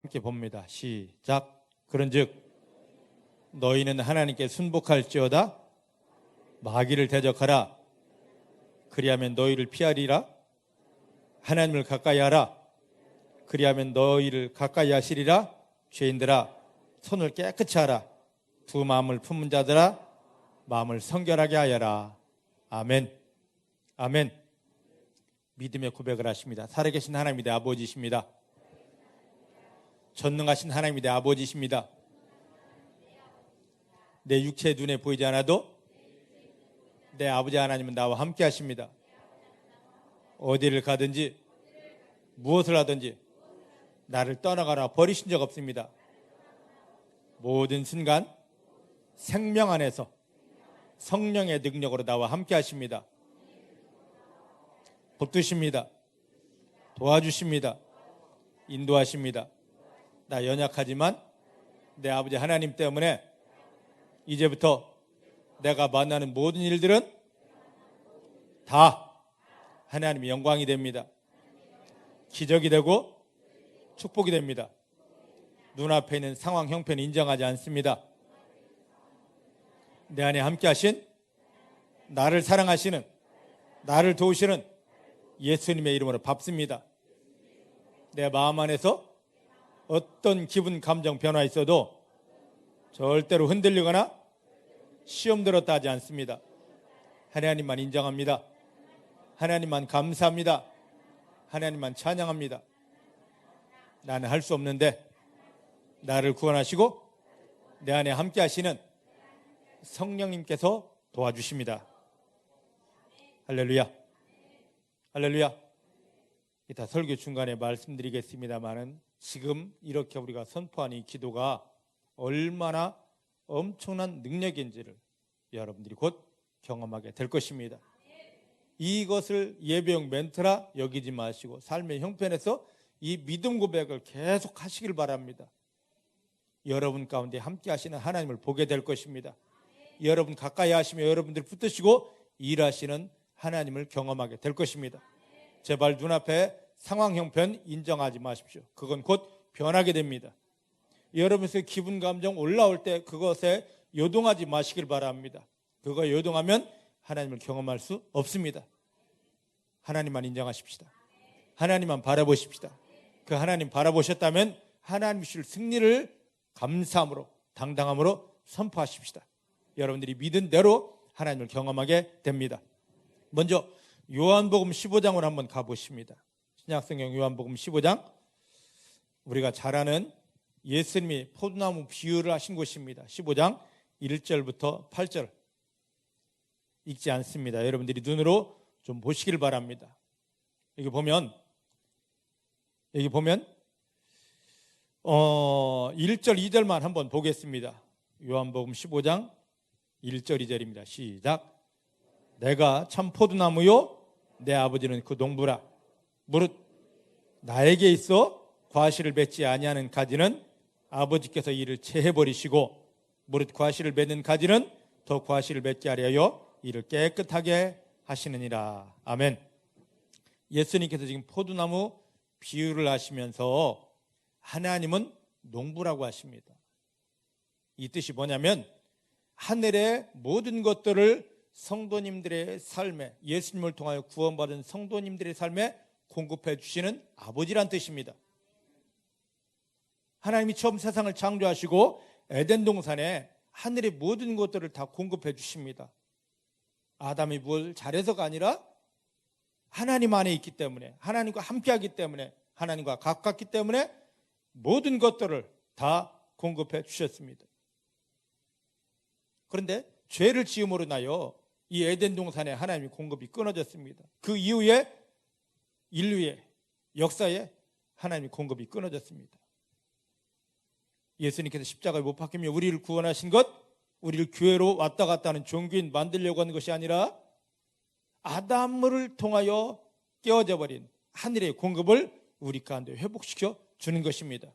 함께 봅니다. 시작. 그런즉 너희는 하나님께 순복할지어다 마귀를 대적하라. 그리하면 너희를 피하리라. 하나님을 가까이 하라. 그리하면 너희를 가까이 하시리라. 죄인들아 손을 깨끗이 하라. 두 마음을 품은 자들아 마음을 성결하게 하여라. 아멘. 아멘. 믿음의 고백을 하십니다. 살아계신 하나님이 내 아버지이십니다. 전능하신 하나님이 내 아버지이십니다. 내 육체의 눈에 보이지 않아도 내 아버지 하나님은 나와 함께 하십니다. 어디를 가든지 무엇을 하든지 나를 떠나가라 버리신 적 없습니다. 모든 순간 생명 안에서 성령의 능력으로 나와 함께 하십니다. 붙드십니다. 도와주십니다. 인도하십니다. 나 연약하지만 내 아버지 하나님 때문에 이제부터 내가 만나는 모든 일들은 다 하나님의 영광이 됩니다. 기적이 되고 축복이 됩니다. 눈앞에 있는 상황 형편을 인정하지 않습니다. 내 안에 함께 하신, 나를 사랑하시는, 나를 도우시는 예수님의 이름으로 밟습니다. 내 마음 안에서 어떤 기분, 감정 변화 있어도 절대로 흔들리거나 시험 들었다 하지 않습니다. 하나님만 인정합니다. 하나님만 감사합니다. 하나님만 찬양합니다. 나는 할 수 없는데 나를 구원하시고 내 안에 함께 하시는 성령님께서 도와주십니다. 할렐루야. 할렐루야. 이따 설교 중간에 말씀드리겠습니다만은 지금 이렇게 우리가 선포한 이 기도가 얼마나 엄청난 능력인지를 여러분들이 곧 경험하게 될 것입니다. 이것을 예배용 멘트라 여기지 마시고 삶의 형편에서 이 믿음 고백을 계속 하시길 바랍니다. 여러분 가운데 함께 하시는 하나님을 보게 될 것입니다. 여러분 가까이 하시며 여러분들 붙드시고 일하시는 하나님을 경험하게 될 것입니다. 제발 눈앞에 상황 형편 인정하지 마십시오. 그건 곧 변하게 됩니다. 여러분의 기분 감정 올라올 때 그것에 요동하지 마시길 바랍니다. 그거 요동하면 하나님을 경험할 수 없습니다. 하나님만 인정하십시다. 하나님만 바라보십시다. 그 하나님 바라보셨다면 하나님 주실 승리를 감사함으로 당당함으로 선포하십시다. 여러분들이 믿은 대로 하나님을 경험하게 됩니다. 먼저 요한복음 15장으로 한번 가보십니다. 신약성경 요한복음 15장, 우리가 잘 아는 예수님이 포도나무 비유를 하신 곳입니다. 15장 1절부터 8절 읽지 않습니다. 여러분들이 눈으로 좀 보시길 바랍니다. 여기 보면 1절 2절만 한번 보겠습니다. 요한복음 15장 1절 2절입니다. 시작. 내가 참 포도나무요 내 아버지는 그 농부라. 무릇 나에게 있어 과실을 맺지 아니하는 가지는 아버지께서 이를 채해버리시고 무릇 과실을 맺는 가지는 더 과실을 맺게 하려 이를 깨끗하게 하시느니라. 아멘. 예수님께서 지금 포도나무 비유를 하시면서 하나님은 농부라고 하십니다. 이 뜻이 뭐냐면 하늘의 모든 것들을 성도님들의 삶에, 예수님을 통하여 구원받은 성도님들의 삶에 공급해 주시는 아버지란 뜻입니다. 하나님이 처음 세상을 창조하시고 에덴 동산에 하늘의 모든 것들을 다 공급해 주십니다. 아담이 뭘 잘해서가 아니라 하나님 안에 있기 때문에, 하나님과 함께하기 때문에, 하나님과 가깝기 때문에 모든 것들을 다 공급해 주셨습니다. 그런데 죄를 지음으로 인하여 이 에덴 동산에 하나님의 공급이 끊어졌습니다. 그 이후에 인류의 역사에 하나님의 공급이 끊어졌습니다. 예수님께서 십자가에 못 박히며 우리를 구원하신 것, 우리를 교회로 왔다 갔다 하는 종교인 만들려고 하는 것이 아니라 아담을 통하여 깨어져 버린 하늘의 공급을 우리 가운데 회복시켜 주는 것입니다.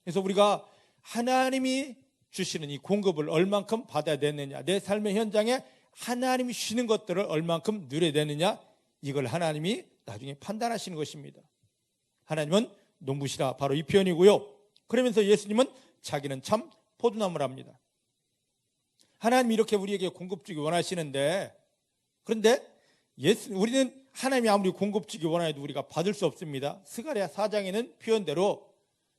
그래서 우리가 하나님이 주시는 이 공급을 얼만큼 받아야 되느냐, 내 삶의 현장에 하나님이 주시는 것들을 얼만큼 누려야 되느냐, 이걸 하나님이 나중에 판단하시는 것입니다. 하나님은 농부시라, 바로 이 표현이고요. 그러면서 예수님은 자기는 참 포도나무랍니다. 하나님이 이렇게 우리에게 공급 주기 원하시는데, 그런데 우리는 하나님이 아무리 공급 주기 원해도 우리가 받을 수 없습니다. 스가랴 4장에는 표현대로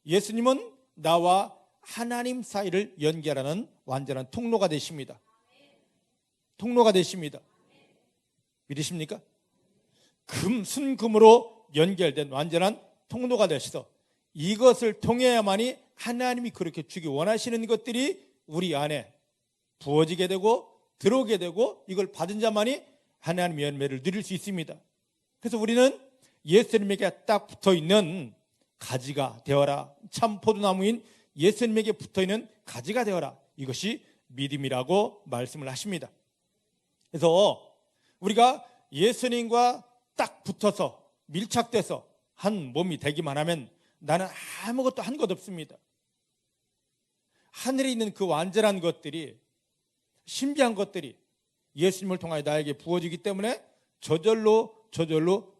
예수님은 나와 하나님 사이를 연결하는 완전한 통로가 되십니다. 통로가 되십니다. 믿으십니까? 순금으로 연결된 완전한 통로가 되셔서 이것을 통해야만이 하나님이 그렇게 주기 원하시는 것들이 우리 안에 부어지게 되고 들어오게 되고 이걸 받은 자만이 하나님의 열매를 누릴 수 있습니다. 그래서 우리는 예수님에게 딱 붙어있는 가지가 되어라. 참 포도나무인 예수님에게 붙어있는 가지가 되어라. 이것이 믿음이라고 말씀을 하십니다. 그래서 우리가 예수님과 딱 붙어서 밀착돼서 한 몸이 되기만 하면 나는 아무것도 한 것 없습니다. 하늘에 있는 그 완전한 것들이, 신비한 것들이 예수님을 통하여 나에게 부어지기 때문에 저절로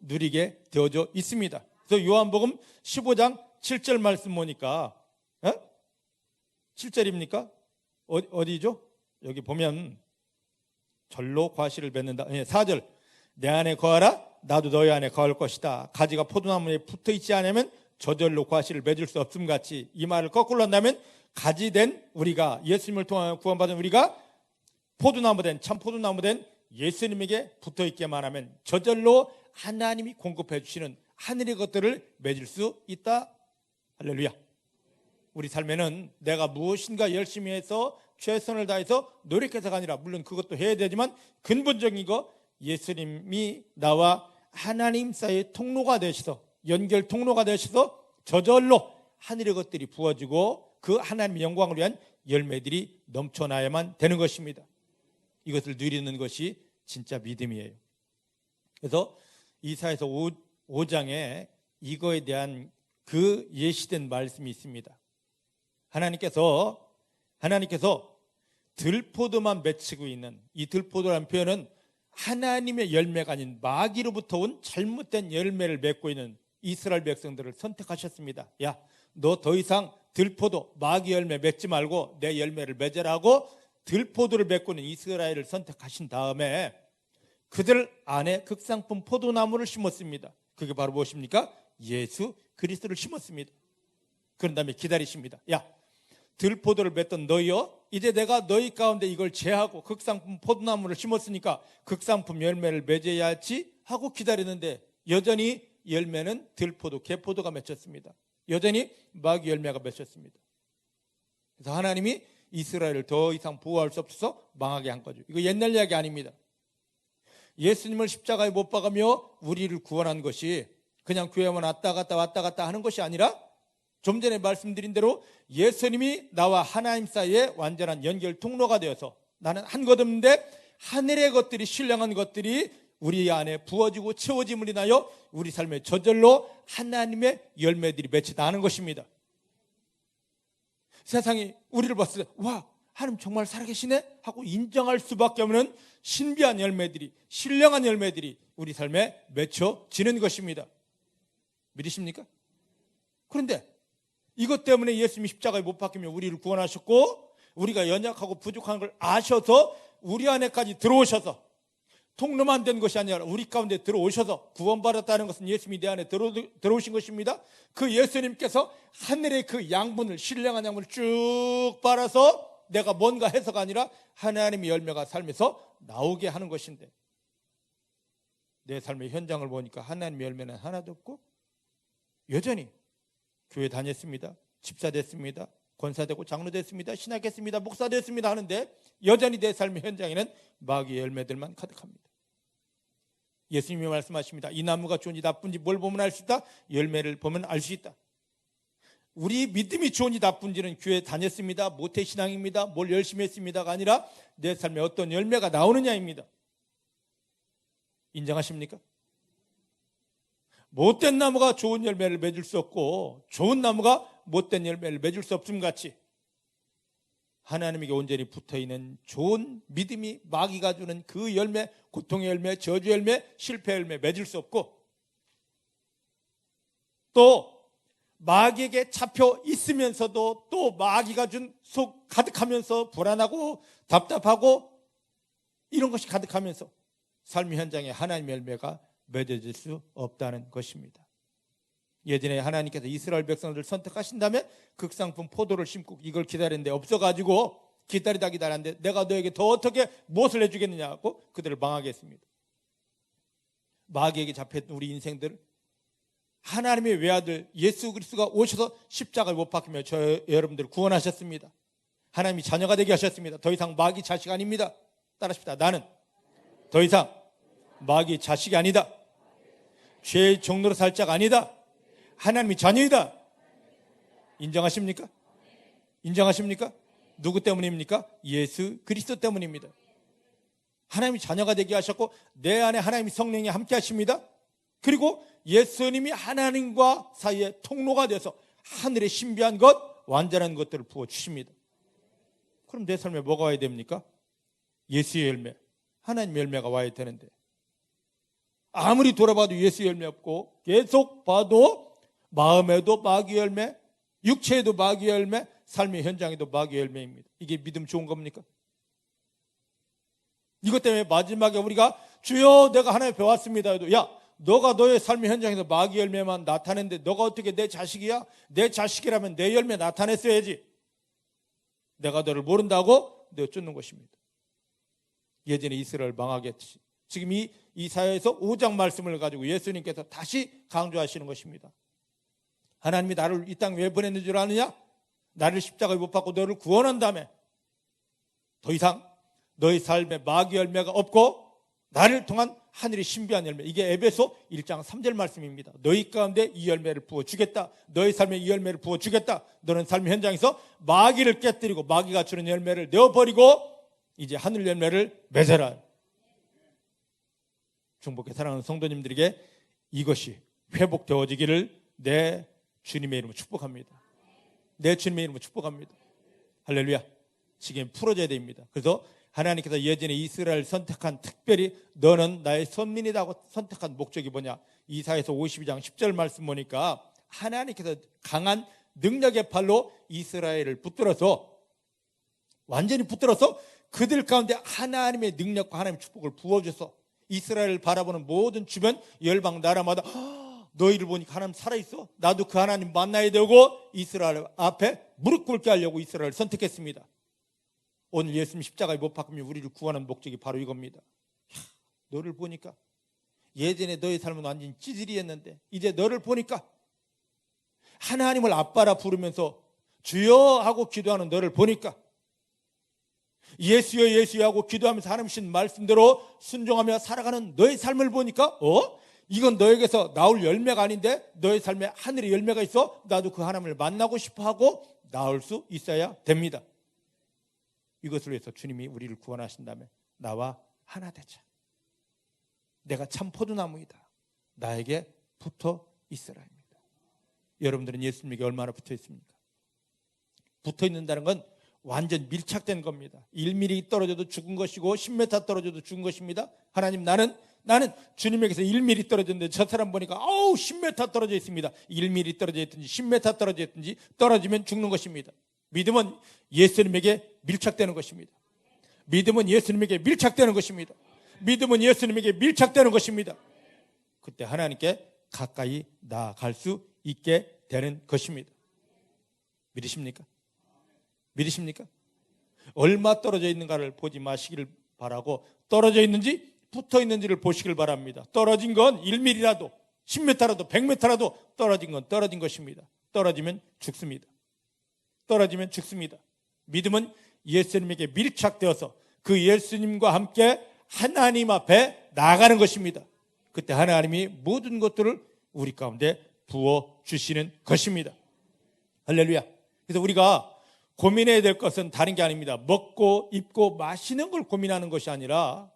누리게 되어져 있습니다. 그래서 요한복음 15장 7절 말씀 보니까 7절입니까? 어디죠? 여기 보면 절로 과실을 맺는다. 4절 내 안에 거하라 나도 너희 안에 거할 것이다. 가지가 포도나무에 붙어있지 않으면 저절로 과실을 맺을 수 없음 같이, 이 말을 거꾸로 한다면 가지된 우리가, 예수님을 통하여 구원받은 우리가 포도나무된, 참 포도나무된 예수님에게 붙어있게만 하면 저절로 하나님이 공급해 주시는 하늘의 것들을 맺을 수 있다. 할렐루야. 우리 삶에는 내가 무엇인가 열심히 해서 최선을 다해서 노력해서가 아니라, 물론 그것도 해야 되지만 근본적인 거, 예수님이 나와 하나님 사이의 통로가 되셔서, 연결 통로가 되셔서 저절로 하늘의 것들이 부어지고 그 하나님의 영광을 위한 열매들이 넘쳐나야만 되는 것입니다. 이것을 누리는 것이 진짜 믿음이에요. 그래서 이사야서 5장에 이거에 대한 그 예시된 말씀이 있습니다. 하나님께서 들포도만 맺히고 있는, 이 들포도라는 표현은 하나님의 열매가 아닌 마귀로부터 온 잘못된 열매를 맺고 있는 이스라엘 백성들을 선택하셨습니다. 야, 너 더 이상 들포도, 마귀 열매 맺지 말고 내 열매를 맺으라고 들포도를 맺고 있는 이스라엘을 선택하신 다음에 그들 안에 극상품 포도나무를 심었습니다. 그게 바로 무엇입니까? 예수 그리스도를 심었습니다. 그런 다음에 기다리십니다. 야, 들포도를 맺던 너희여, 이제 내가 너희 가운데 이걸 제하고 극상품 포도나무를 심었으니까 극상품 열매를 맺어야 할지 하고 기다리는데 여전히 열매는 들포도, 개포도가 맺혔습니다. 여전히 마귀 열매가 맺혔습니다. 그래서 하나님이 이스라엘을 더 이상 보호할 수 없어서 망하게 한 거죠. 이거 옛날 이야기 아닙니다. 예수님을 십자가에 못 박으며 우리를 구원한 것이 그냥 교회만 왔다 갔다 하는 것이 아니라, 좀 전에 말씀드린 대로 예수님이 나와 하나님 사이에 완전한 연결 통로가 되어서 나는 한 것 없는데 하늘의 것들이, 신령한 것들이 우리 안에 부어지고 채워짐을 인하여 우리 삶에 저절로 하나님의 열매들이 맺히다는 것입니다. 세상이 우리를 봤을 때 와, 하나님 정말 살아계시네 하고 인정할 수밖에 없는 신비한 열매들이, 신령한 열매들이 우리 삶에 맺혀지는 것입니다. 믿으십니까? 그런데 이것 때문에 예수님이 십자가에 못 박히며 우리를 구원하셨고, 우리가 연약하고 부족한 걸 아셔서 우리 안에까지 들어오셔서, 통로만 된 것이 아니라 우리 가운데 들어오셔서, 구원받았다는 것은 예수님이 내 안에 들어오신 것입니다. 그 예수님께서 하늘의 그 양분을, 신령한 양분을 쭉 빨아서 내가 뭔가 해서가 아니라 하나님의 열매가 삶에서 나오게 하는 것인데, 내 삶의 현장을 보니까 하나님의 열매는 하나도 없고, 여전히 교회 다녔습니다, 집사 됐습니다, 권사 되고 장로 됐습니다, 신학했습니다, 목사 됐습니다 하는데 여전히 내 삶의 현장에는 마귀의 열매들만 가득합니다. 예수님이 말씀하십니다. 이 나무가 좋은지 나쁜지 뭘 보면 알 수 있다? 열매를 보면 알 수 있다. 우리 믿음이 좋은지 나쁜지는 교회 다녔습니다, 모태신앙입니다, 뭘 열심히 했습니다가 아니라 내 삶에 어떤 열매가 나오느냐입니다. 인정하십니까? 못된 나무가 좋은 열매를 맺을 수 없고 좋은 나무가 못된 열매를 맺을 수 없음 같이, 하나님에게 온전히 붙어있는 좋은 믿음이 마귀가 주는 그 열매, 고통의 열매, 저주 열매, 실패 열매 맺을 수 없고, 또 마귀에게 잡혀 있으면서도 또 마귀가 준 속 가득하면서 불안하고 답답하고 이런 것이 가득하면서 삶의 현장에 하나님의 열매가 맺어질 수 없다는 것입니다. 예전에 하나님께서 이스라엘 백성들을 선택하신 다음에 극상품 포도를 심고 이걸 기다리는데 없어가지고 기다리는데 내가 너에게 더 어떻게 무엇을 해주겠느냐고 그들을 망하게 했습니다. 마귀에게 잡혔던 우리 인생들, 하나님의 외아들 예수 그리스도가 오셔서 십자가를 못 박히며 여러분들을 구원하셨습니다. 하나님이 자녀가 되게 하셨습니다. 더 이상 마귀 자식 아닙니다. 따라합시다. 나는 더 이상 마귀 자식이 아니다. 죄의 종로로 살 자가 아니다. 하나님이 자녀이다. 인정하십니까? 인정하십니까? 누구 때문입니까? 예수 그리스도 때문입니다. 하나님이 자녀가 되게 하셨고 내 안에 하나님이 성령이 함께 하십니다. 그리고 예수님이 하나님과 사이의 통로가 되어서 하늘의 신비한 것, 완전한 것들을 부어주십니다. 그럼 내 삶에 뭐가 와야 됩니까? 예수의 열매, 하나님의 열매가 와야 되는데 아무리 돌아봐도 예수의 열매 없고 계속 봐도 마음에도 마귀의 열매, 육체에도 마귀의 열매, 삶의 현장에도 마귀의 열매입니다. 이게 믿음 좋은 겁니까? 이것 때문에 마지막에 우리가 주여 내가 하나님 배웠습니다 해도 야 너가 너의 삶의 현장에서 마귀 열매만 나타내는데 너가 어떻게 내 자식이야? 내 자식이라면 내 열매 나타냈어야지. 내가 너를 모른다고 내쫓는 것입니다. 예전에 이스라엘 망하게 했듯이 지금 이 이사야에서 5장 말씀을 가지고 예수님께서 다시 강조하시는 것입니다. 하나님이 나를 이 땅 왜 보냈는 줄 아느냐? 나를 십자가에 못 박고 너를 구원한 다음에 더 이상 너희 삶에 마귀 열매가 없고 나를 통한 하늘의 신비한 열매, 이게 에베소 1장 3절 말씀입니다. 너희 가운데 이 열매를 부어주겠다. 너희 삶에 이 열매를 부어주겠다. 너는 삶의 현장에서 마귀를 깨뜨리고 마귀가 주는 열매를 내어버리고 이제 하늘 열매를 맺어라. 중복해 사랑하는 성도님들에게 이것이 회복되어지기를 내 주님의 이름으로 축복합니다. 내 주님의 이름으로 축복합니다. 할렐루야. 지금 풀어져야 됩니다. 그래서 하나님께서 예전에 이스라엘을 선택한, 특별히 너는 나의 선민이라고 선택한 목적이 뭐냐? 이사야서 52장 10절 말씀 보니까 하나님께서 강한 능력의 팔로 이스라엘을 붙들어서, 완전히 붙들어서 그들 가운데 하나님의 능력과 하나님의 축복을 부어줘서 이스라엘을 바라보는 모든 주변 열방 나라마다 너희를 보니까 하나님 살아있어? 나도 그 하나님 만나야 되고 이스라엘 앞에 무릎 꿇게 하려고 이스라엘을 선택했습니다. 오늘 예수님 십자가에 못 박히며 우리를 구하는 목적이 바로 이겁니다. 너를 보니까 예전에 너의 삶은 완전히 찌질이었는데 이제 너를 보니까 하나님을 아빠라 부르면서 주여 하고 기도하는 너를 보니까 예수여 예수여 하고 기도하면서 하나님 주신 말씀대로 순종하며 살아가는 너의 삶을 보니까 이건 너에게서 나올 열매가 아닌데 너의 삶에 하늘의 열매가 있어. 나도 그 하나님을 만나고 싶어 하고 나올 수 있어야 됩니다. 이것을 위해서 주님이 우리를 구원하신다면 나와 하나 되자. 내가 참 포도나무이다. 나에게 붙어 있으라입니다. 여러분들은 예수님에게 얼마나 붙어 있습니까? 붙어 있는다는 건 완전 밀착된 겁니다. 1mm 떨어져도 죽은 것이고 10m 떨어져도 죽은 것입니다. 하나님 나는 주님에게서 1mm 떨어졌는데 저 사람 보니까 10m 떨어져 있습니다. 1mm 떨어져 있든지 10m 떨어져 있든지 떨어지면 죽는 것입니다. 믿음은 예수님에게 밀착되는 것입니다. 믿음은 예수님에게 밀착되는 것입니다. 믿음은 예수님에게 밀착되는 것입니다. 그때 하나님께 가까이 나아갈 수 있게 되는 것입니다. 믿으십니까? 믿으십니까? 얼마 떨어져 있는가를 보지 마시기를 바라고 떨어져 있는지 붙어 있는지를 보시길 바랍니다. 떨어진 건 1mm라도 10m라도 100m라도 떨어진 건 떨어진 것입니다. 떨어지면 죽습니다. 떨어지면 죽습니다. 믿음은 예수님에게 밀착되어서 그 예수님과 함께 하나님 앞에 나아가는 것입니다. 그때 하나님이 모든 것들을 우리 가운데 부어주시는 것입니다. 할렐루야. 그래서 우리가 고민해야 될 것은 다른 게 아닙니다. 먹고 입고 마시는 걸 고민하는 것이 아니라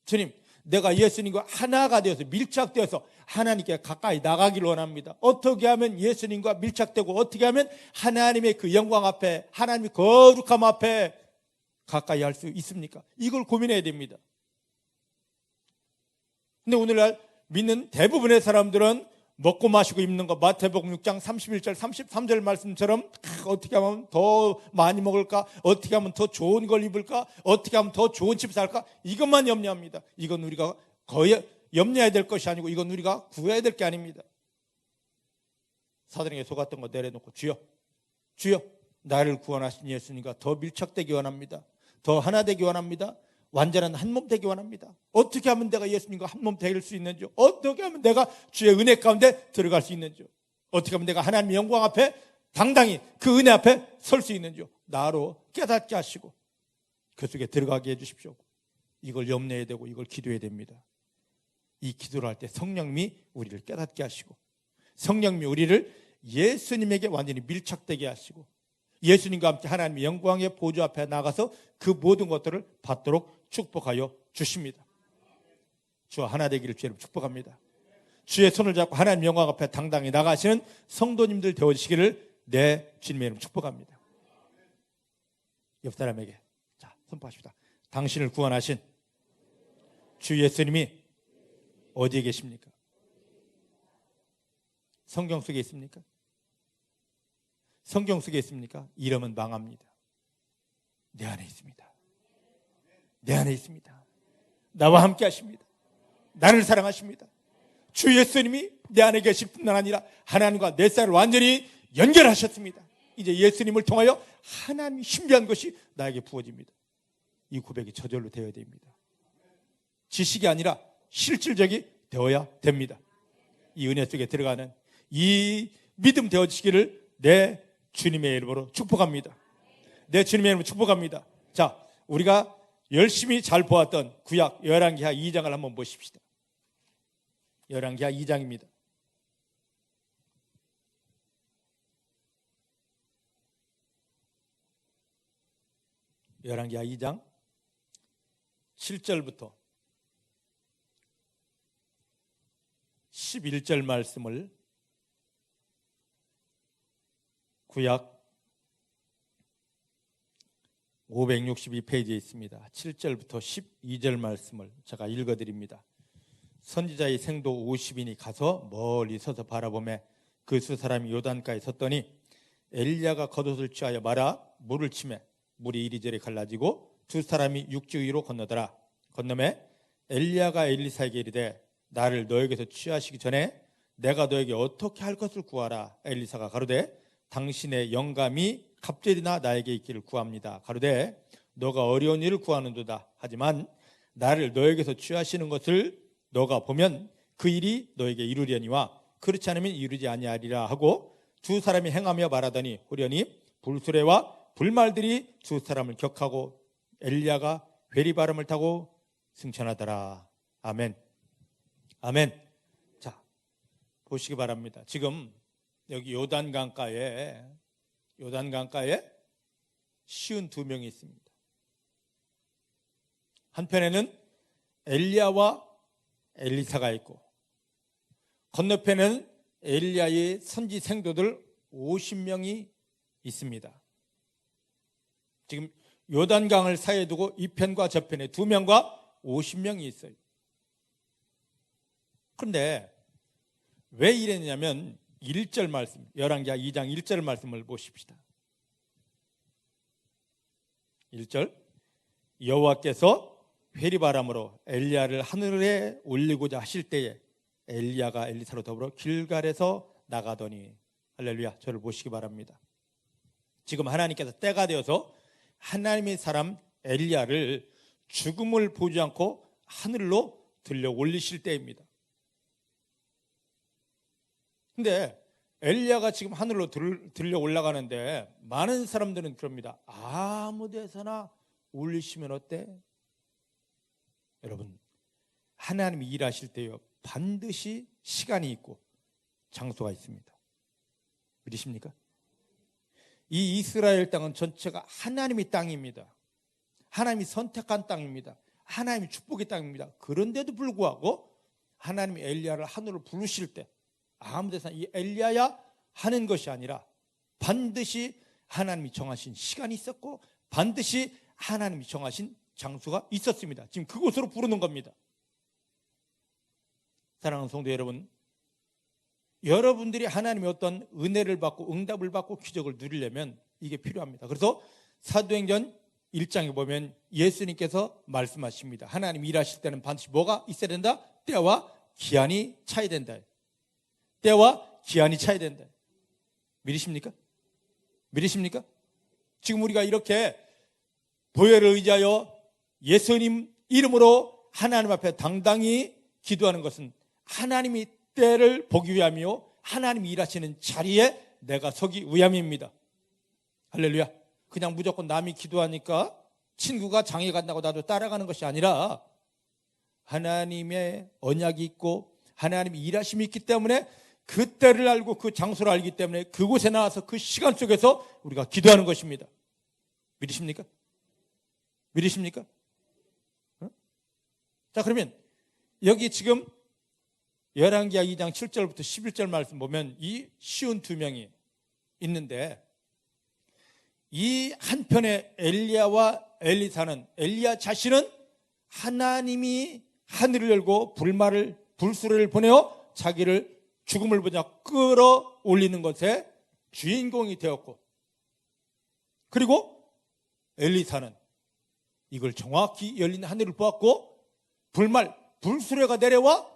주님, 내가 예수님과 하나가 되어서 밀착되어서 하나님께 가까이 나가기를 원합니다. 어떻게 하면 예수님과 밀착되고 어떻게 하면 하나님의 그 영광 앞에, 하나님의 거룩함 앞에 가까이 할 수 있습니까? 이걸 고민해야 됩니다. 근데 오늘날 믿는 대부분의 사람들은 먹고 마시고 입는 거 마태복음 6장 31절 33절 말씀처럼 어떻게 하면 더 많이 먹을까? 어떻게 하면 더 좋은 걸 입을까? 어떻게 하면 더 좋은 집 살까? 이것만 염려합니다. 이건 우리가 거의 염려해야 될 것이 아니고 이건 우리가 구해야 될 게 아닙니다. 사단에게 속았던 거 내려놓고 주여 나를 구원하신 예수님과 더 밀착되기 원합니다. 더 하나 되기 원합니다. 완전한 한 몸 되기 원합니다. 어떻게 하면 내가 예수님과 한 몸 될 수 있는지요? 어떻게 하면 내가 주의 은혜 가운데 들어갈 수 있는지요? 어떻게 하면 내가 하나님의 영광 앞에 당당히 그 은혜 앞에 설 수 있는지요? 나로 깨닫게 하시고 그 속에 들어가게 해주십시오. 이걸 염려해야 되고 이걸 기도해야 됩니다. 이 기도를 할 때 성령님이 우리를 깨닫게 하시고 성령님이 우리를 예수님에게 완전히 밀착되게 하시고 예수님과 함께 하나님의 영광의 보좌 앞에 나가서 그 모든 것들을 받도록 축복하여 주십니다. 주와 하나 되기를 주님 축복합니다. 주의 손을 잡고 하나님 영광 앞에 당당히 나가시는 성도님들 되어주시기를 내 주님의 이름 축복합니다. 옆 사람에게 자 선포하십시다. 당신을 구원하신 주 예수님이 어디에 계십니까? 성경 속에 있습니까? 성경 속에 있습니까? 이러면 망합니다. 내 안에 있습니다. 내 안에 있습니다. 나와 함께 하십니다. 나를 사랑하십니다. 주 예수님이 내 안에 계실 뿐만 아니라 하나님과 내 삶을 완전히 연결하셨습니다. 이제 예수님을 통하여 하나님이 신비한 것이 나에게 부어집니다. 이 고백이 저절로 되어야 됩니다. 지식이 아니라 실질적이 되어야 됩니다. 이 은혜 속에 들어가는 이 믿음 되어지기를 내 주님의 이름으로 축복합니다. 내 주님의 이름으로 축복합니다. 자, 우리가 열심히 잘 보았던 구약 열왕기하 2장을 한번 보십시다. 열왕기하 2장입니다. 열왕기하 2장 7절부터 11절 말씀을 구약 562페이지에 있습니다. 7절부터 12절 말씀을 제가 읽어드립니다. 선지자의 생도 50인이 가서 멀리 서서 바라보매 그 두 사람이 요단가에 섰더니 엘리야가 겉옷을 취하여 말아 물을 치매 물이 이리저리 갈라지고 두 사람이 육지 위로 건너더라. 건너매 엘리야가 엘리사에게 이르되 나를 너에게서 취하시기 전에 내가 너에게 어떻게 할 것을 구하라. 엘리사가 가로되 당신의 영감이 갑절이나 나에게 있기를 구합니다. 가로되 너가 어려운 일을 구하는도다. 하지만 나를 너에게서 취하시는 것을 너가 보면 그 일이 너에게 이루려니와 그렇지 않으면 이루지 아니하리라 하고 두 사람이 행하며 말하더니 후련히 불수레와 불말들이 두 사람을 격하고 엘리야가 회리바람을 타고 승천하더라. 아멘. 아멘. 자, 보시기 바랍니다. 지금 여기 요단강가에 쉬운 두 명이 있습니다. 한편에는 엘리야와 엘리사가 있고 건너편에는 엘리야의 선지 생도들 50명이 있습니다. 지금 요단강을 사이에 두고 이 편과 저 편에 두 명과 50명이 있어요. 그런데 왜 이랬냐면 1절 말씀, 열왕기하 2장 1절 말씀을 보십시다. 1절 여호와께서 회리바람으로 엘리야를 하늘에 올리고자 하실 때에 엘리야가 엘리사로 더불어 길갈에서 나가더니 할렐루야. 저를 보시기 바랍니다. 지금 하나님께서 때가 되어서 하나님의 사람 엘리야를 죽음을 보지 않고 하늘로 들려 올리실 때입니다. 근데 엘리야가 지금 하늘로 들려 올라가는데 많은 사람들은 그럽니다. 아무 데서나 올리시면 어때? 여러분, 하나님이 일하실 때요 반드시 시간이 있고 장소가 있습니다. 믿으십니까? 이 이스라엘 땅은 전체가 하나님의 땅입니다. 하나님이 선택한 땅입니다. 하나님의 축복의 땅입니다. 그런데도 불구하고 하나님이 엘리야를 하늘로 부르실 때 아무 데서나 이 엘리야야 하는 것이 아니라 반드시 하나님이 정하신 시간이 있었고 반드시 하나님이 정하신 장소가 있었습니다. 지금 그곳으로 부르는 겁니다. 사랑하는 성도 여러분, 여러분들이 하나님의 어떤 은혜를 받고 응답을 받고 기적을 누리려면 이게 필요합니다. 그래서 사도행전 1장에 보면 예수님께서 말씀하십니다. 하나님 일하실 때는 반드시 뭐가 있어야 된다? 때와 기한이 차야 된다. 때와 기한이 차야 된다. 믿으십니까? 믿으십니까? 지금 우리가 이렇게 보혈을 의지하여 예수님 이름으로 하나님 앞에 당당히 기도하는 것은 하나님이 때를 보기 위함이요 하나님이 일하시는 자리에 내가 서기 위함입니다. 할렐루야. 그냥 무조건 남이 기도하니까 친구가 장에 간다고 나도 따라가는 것이 아니라 하나님의 언약이 있고 하나님의 일하심이 있기 때문에 그 때를 알고 그 장소를 알기 때문에 그곳에 나와서 그 시간 속에서 우리가 기도하는 것입니다. 믿으십니까? 믿으십니까? 자, 그러면 여기 지금 열왕기하 2장 7절부터 11절 말씀 보면 이 쉬운 두 명이 있는데 이 한편에 엘리야와 엘리사는 엘리야 자신은 하나님이 하늘을 열고 불수레를 보내어 자기를 죽음을 보자 끌어올리는 것에 주인공이 되었고 그리고 엘리사는 이걸 정확히 열린 하늘을 보았고 불수레가 내려와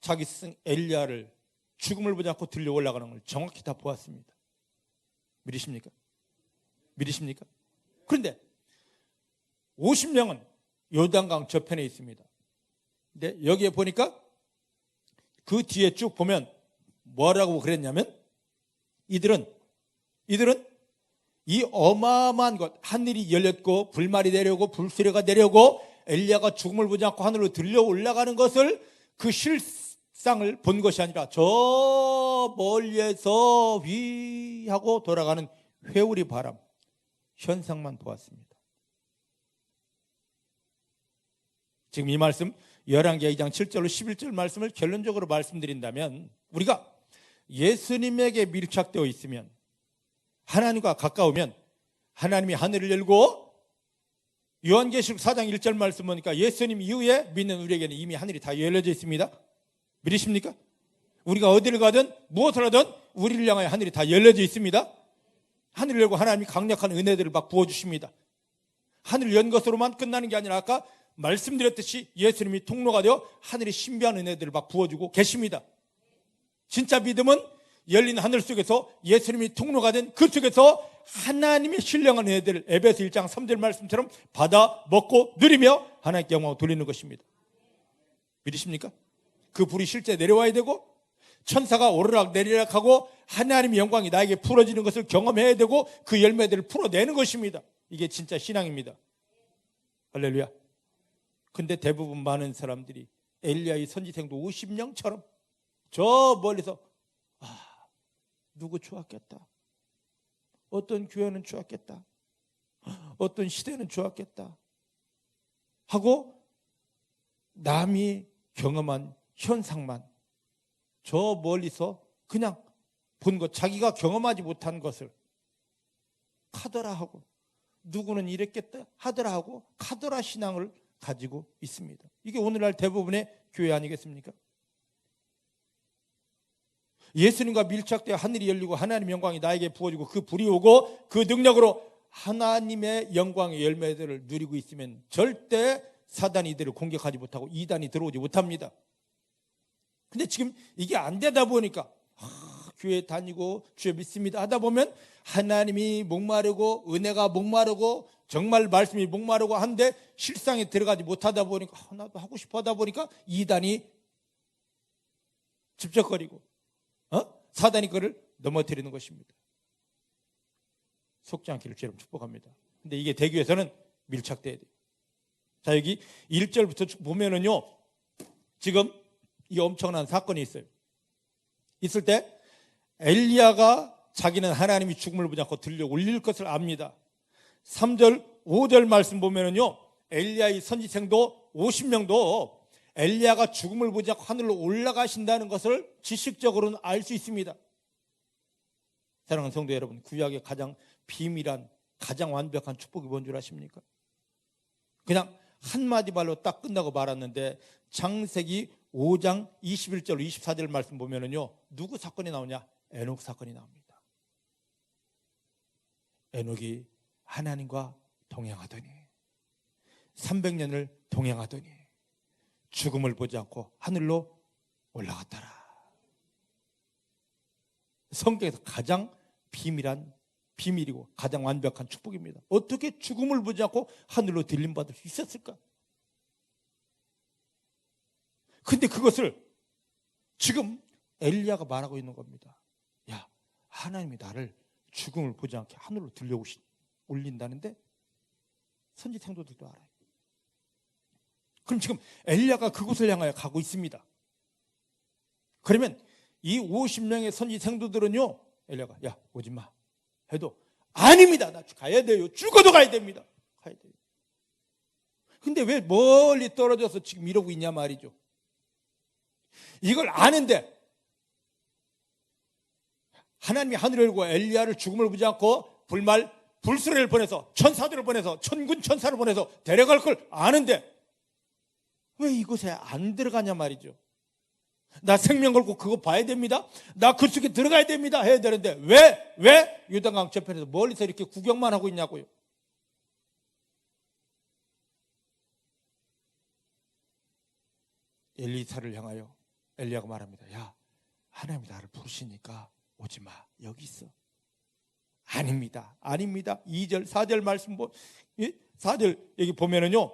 자기 스승 엘리야를 죽음을 보지 않고 들려 올라가는 걸 정확히 다 보았습니다. 믿으십니까? 믿으십니까? 그런데 50명은 요단강 저편에 있습니다. 근데 여기에 보니까 그 뒤에 쭉 보면 뭐라고 그랬냐면 이들은 이 어마어마한 것 하늘이 열렸고 불말이 내려오고 불수레가 내려오고 엘리야가 죽음을 보지 않고 하늘로 들려 올라가는 것을 그 실상을 본 것이 아니라 저 멀리에서 휘 하고 돌아가는 회오리 바람 현상만 보았습니다. 지금 이 말씀 열왕기하 2장 7절로 11절 말씀을 결론적으로 말씀드린다면 우리가 예수님에게 밀착되어 있으면 하나님과 가까우면 하나님이 하늘을 열고 요한계시록 4장 1절 말씀 보니까 예수님 이후에 믿는 우리에게는 이미 하늘이 다 열려져 있습니다. 믿으십니까? 우리가 어디를 가든 무엇을 하든 우리를 향하여 하늘이 다 열려져 있습니다. 하늘을 열고 하나님이 강력한 은혜들을 막 부어주십니다. 하늘을 연 것으로만 끝나는 게 아니라 아까 말씀드렸듯이 예수님이 통로가 되어 하늘의 신비한 은혜들을 막 부어주고 계십니다. 진짜 믿음은 열린 하늘 속에서 예수님이 통로가 된 그 속에서 하나님의 신령한 은혜들을 에베소 1장 3절 말씀처럼 받아 먹고 누리며 하나님께 영광을 돌리는 것입니다. 믿으십니까? 그 불이 실제 내려와야 되고 천사가 오르락 내리락 하고 하나님의 영광이 나에게 풀어지는 것을 경험해야 되고 그 열매들을 풀어내는 것입니다. 이게 진짜 신앙입니다. 할렐루야. 근데 대부분 많은 사람들이 엘리야의 선지생도 50명처럼 저 멀리서 누구 좋았겠다. 어떤 교회는 좋았겠다. 어떤 시대는 좋았겠다. 하고 남이 경험한 현상만 저 멀리서 그냥 본 것, 자기가 경험하지 못한 것을 카더라 하고 누구는 이랬겠다 하더라 하고 카더라 신앙을 가지고 있습니다. 이게 오늘날 대부분의 교회 아니겠습니까? 예수님과 밀착되어 하늘이 열리고 하나님의 영광이 나에게 부어지고 그 불이 오고 그 능력으로 하나님의 영광의 열매들을 누리고 있으면 절대 사단이 이들을 공격하지 못하고 이단이 들어오지 못합니다. 근데 지금 이게 안 되다 보니까 교회 다니고 주여 믿습니다 하다 보면 하나님이 목마르고 은혜가 목마르고 정말 말씀이 목마르고 한데 실상에 들어가지 못하다 보니까 나도 하고 싶어 하다 보니까 이단이 집적거리고 사단이 그를 넘어뜨리는 것입니다. 속지 않기를 주님 축복합니다. 근데 이게 되기 위해서는 밀착돼야 돼요. 자, 여기 1절부터 보면은요, 지금 이 엄청난 사건이 있어요. 있을 때 엘리야가 자기는 하나님이 죽음을 보지 않고 들려 올릴 것을 압니다. 3절, 5절 말씀 보면은요, 엘리야의 선지생도 50명도 엘리야가 죽음을 보지 않고 하늘로 올라가신다는 것을 지식적으로는 알 수 있습니다. 사랑하는 성도 여러분, 구약의 가장 비밀한 가장 완벽한 축복이 뭔 줄 아십니까? 그냥 한마디 말로 딱 끝나고 말았는데 창세기 5장 21절 24절 말씀 보면은요, 누구 사건이 나오냐? 에녹 사건이 나옵니다. 에녹이 하나님과 동행하더니 300년을 동행하더니 죽음을 보지 않고 하늘로 올라갔더라. 성경에서 가장 비밀이고 가장 완벽한 축복입니다. 어떻게 죽음을 보지 않고 하늘로 들림받을 수 있었을까? 근데 그것을 지금 엘리야가 말하고 있는 겁니다. 야, 하나님이 나를 죽음을 보지 않게 하늘로 들려 올린다는데 선지 생도들도 알아요. 그럼 지금 엘리야가 그곳을 향하여 가고 있습니다. 그러면 이 50명의 선지 생도들은요, 엘리야가 야 오지 마 해도 아닙니다. 나 가야 돼요. 죽어도 가야 됩니다. 가야 돼요. 근데 왜 멀리 떨어져서 지금 이러고 있냐 말이죠. 이걸 아는데 하나님이 하늘을 열고 엘리야를 죽음을 보지 않고 불수레를 보내서 천사들을 보내서 천군 천사를 보내서 데려갈 걸 아는데 왜 이곳에 안 들어가냐 말이죠. 나 생명 걸고 그거 봐야 됩니다. 나 그 속에 들어가야 됩니다. 해야 되는데 왜 요단강 저편에서 멀리서 이렇게 구경만 하고 있냐고요. 엘리사를 향하여 엘리야가 말합니다. 야, 하나님이 나를 부르시니까 오지 마. 여기 있어. 아닙니다. 2절, 4절 말씀 4절 여기 보면은요.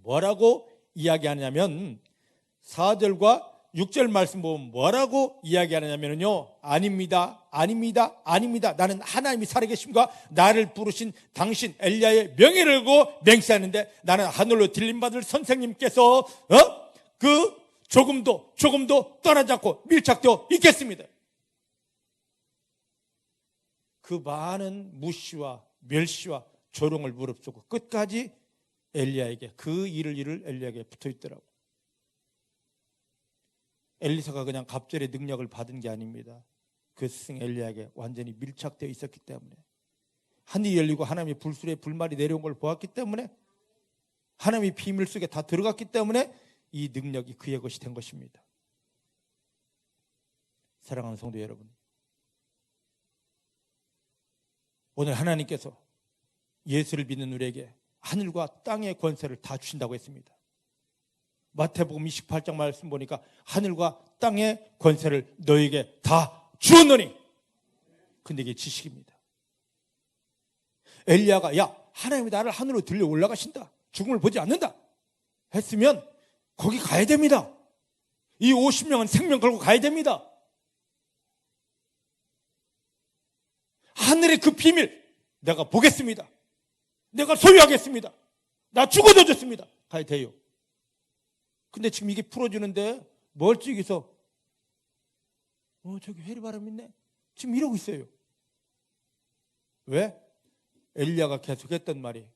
뭐라고 이야기하냐면 4절과 6절 말씀 보면 뭐라고 이야기하냐면요. 아닙니다. 나는 하나님이 살아계심과 나를 부르신 당신 엘리야의 명예를 걸고 맹세하는데 나는 하늘로 들림받을 선생님께서 그 조금도 떠나지 않고 밀착되어 있겠습니다. 그 많은 무시와 멸시와 조롱을 무릅쓰고 끝까지 엘리야에게 그 일을 엘리야에게 붙어 있더라고. 엘리사가 그냥 갑절의 능력을 받은 게 아닙니다. 그 스승 엘리야에게 완전히 밀착되어 있었기 때문에 하늘이 열리고 하나님이 불수레 불말이 내려온 걸 보았기 때문에 하나님이 비밀 속에 다 들어갔기 때문에 이 능력이 그의 것이 된 것입니다. 사랑하는 성도 여러분, 오늘 하나님께서 예수를 믿는 우리에게 하늘과 땅의 권세를 다 주신다고 했습니다. 마태복음 28장 말씀 보니까 하늘과 땅의 권세를 너에게 다 주었노니. 근데 이게 지식입니다. 엘리야가 야, 하나님이 나를 하늘로 들려 올라가신다, 죽음을 보지 않는다 했으면 거기 가야 됩니다. 이 50명은 생명 걸고 가야 됩니다. 하늘의 그 비밀 내가 보겠습니다. 내가 소유하겠습니다. 나 죽어도 좋습니다. 가야 돼요. 근데 지금 이게 풀어주는데 멀찍이서 저기 회리바람 있네 지금 이러고 있어요. 왜? 엘리야가 계속했던 말이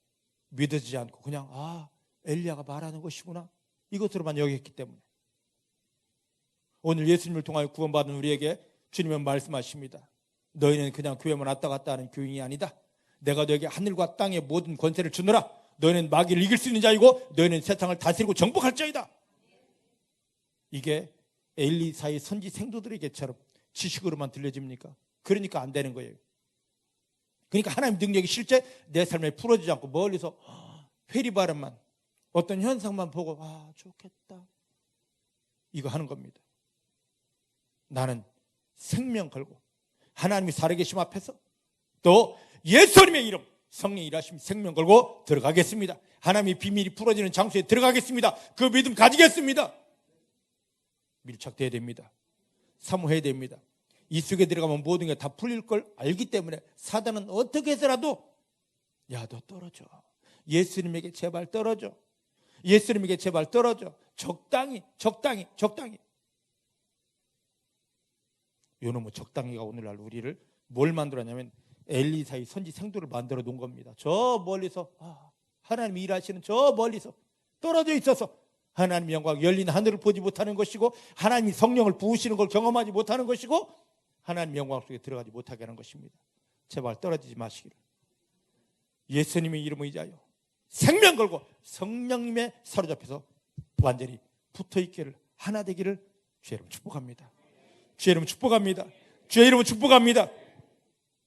믿어지지 않고 그냥 엘리야가 말하는 것이구나 이것으로만 여겼기 때문에 오늘 예수님을 통하여 구원받은 우리에게 주님은 말씀하십니다. 너희는 그냥 교회만 왔다 갔다 하는 교인이 아니다. 내가 너에게 하늘과 땅의 모든 권세를 주노라. 너희는 마귀를 이길 수 있는 자이고 너희는 세상을 다스리고 정복할 자이다. 이게 엘리사의 선지 생도들에게처럼 지식으로만 들려집니까? 그러니까 안 되는 거예요. 그러니까 하나님 능력이 실제 내 삶에 풀어지지 않고 멀리서 회리바람만 어떤 현상만 보고 좋겠다 이거 하는 겁니다. 나는 생명 걸고 하나님이 살아계심 앞에서 또 예수님의 이름 성령이 일하심 생명 걸고 들어가겠습니다. 하나님의 비밀이 풀어지는 장소에 들어가겠습니다. 그 믿음 가지겠습니다. 밀착돼야 됩니다. 사모해야 됩니다. 이 속에 들어가면 모든 게 다 풀릴 걸 알기 때문에 사단은 어떻게 해서라도 야, 너 떨어져. 예수님에게 제발 떨어져. 예수님에게 제발 떨어져. 적당히. 요놈의 적당히가 오늘날 우리를 뭘 만들었냐면 엘리사의 선지 생도를 만들어 놓은 겁니다. 저 멀리서 하나님이 일하시는 저 멀리서 떨어져 있어서 하나님의 영광 열린 하늘을 보지 못하는 것이고 하나님이 성령을 부으시는 걸 경험하지 못하는 것이고 하나님의 영광 속에 들어가지 못하게 하는 것입니다. 제발 떨어지지 마시기를. 예수님의 이름을 의지하여 생명 걸고 성령님의 사로잡혀서 완전히 붙어있기를 하나 되기를 주의 이름으로 축복합니다. 주의 이름으로 축복합니다. 주의 이름으로 축복합니다.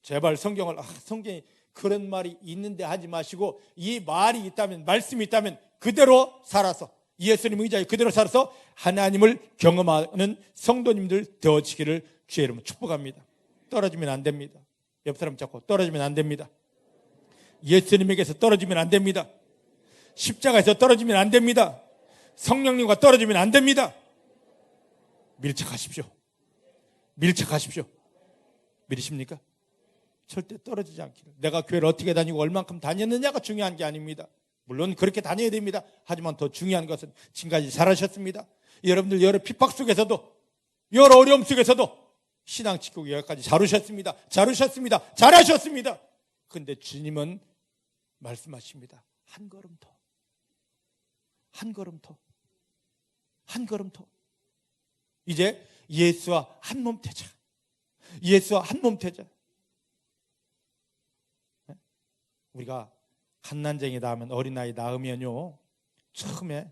제발 성경이 그런 말이 있는데 하지 마시고, 이 말이 있다면, 말씀이 있다면 그대로 살아서, 예수님 의지하여 그대로 살아서 하나님을 경험하는 성도님들 되어지기를 주의 이름으로 축복합니다. 떨어지면 안 됩니다. 옆 사람 잡고 떨어지면 안 됩니다. 예수님에게서 떨어지면 안 됩니다. 십자가에서 떨어지면 안 됩니다. 성령님과 떨어지면 안 됩니다. 밀착하십시오. 밀착하십시오. 믿으십니까? 절대 떨어지지 않기를. 내가 교회를 어떻게 다니고 얼만큼 다녔느냐가 중요한 게 아닙니다. 물론 그렇게 다녀야 됩니다. 하지만 더 중요한 것은 지금까지 잘하셨습니다. 여러분들 여러 핍박 속에서도, 여러 어려움 속에서도 신앙 지키고 여기까지 잘하셨습니다. 잘하셨습니다. 그런데 주님은 말씀하십니다. 한 걸음 더, 한 걸음 더, 한 걸음 더. 이제 예수와 한 몸 되자. 예수와 한 몸 되자. 우리가 갓난쟁이다 하면, 어린아이 낳으면요, 처음에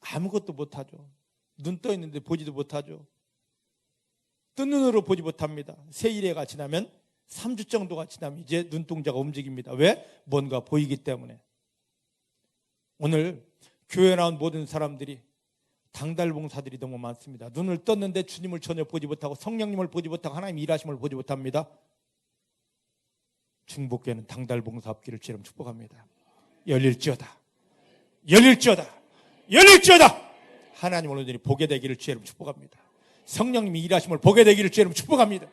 아무것도 못하죠. 눈 떠 있는데 보지도 못하죠. 뜬 눈으로 보지 못합니다. 세 일회가 지나면, 3주 정도가 지나면 이제 눈동자가 움직입니다. 왜? 뭔가 보이기 때문에. 오늘 교회 나온 모든 사람들이 당달봉사들이 너무 많습니다. 눈을 떴는데 주님을 전혀 보지 못하고, 성령님을 보지 못하고, 하나님 일하심을 보지 못합니다. 중복교회는 당달봉사 없기를 주님 축복합니다. 열릴지어다. 하나님을 온전히 보게 되기를 주님 축복합니다. 성령님이 일하심을 보게 되기를 주님 축복합니다.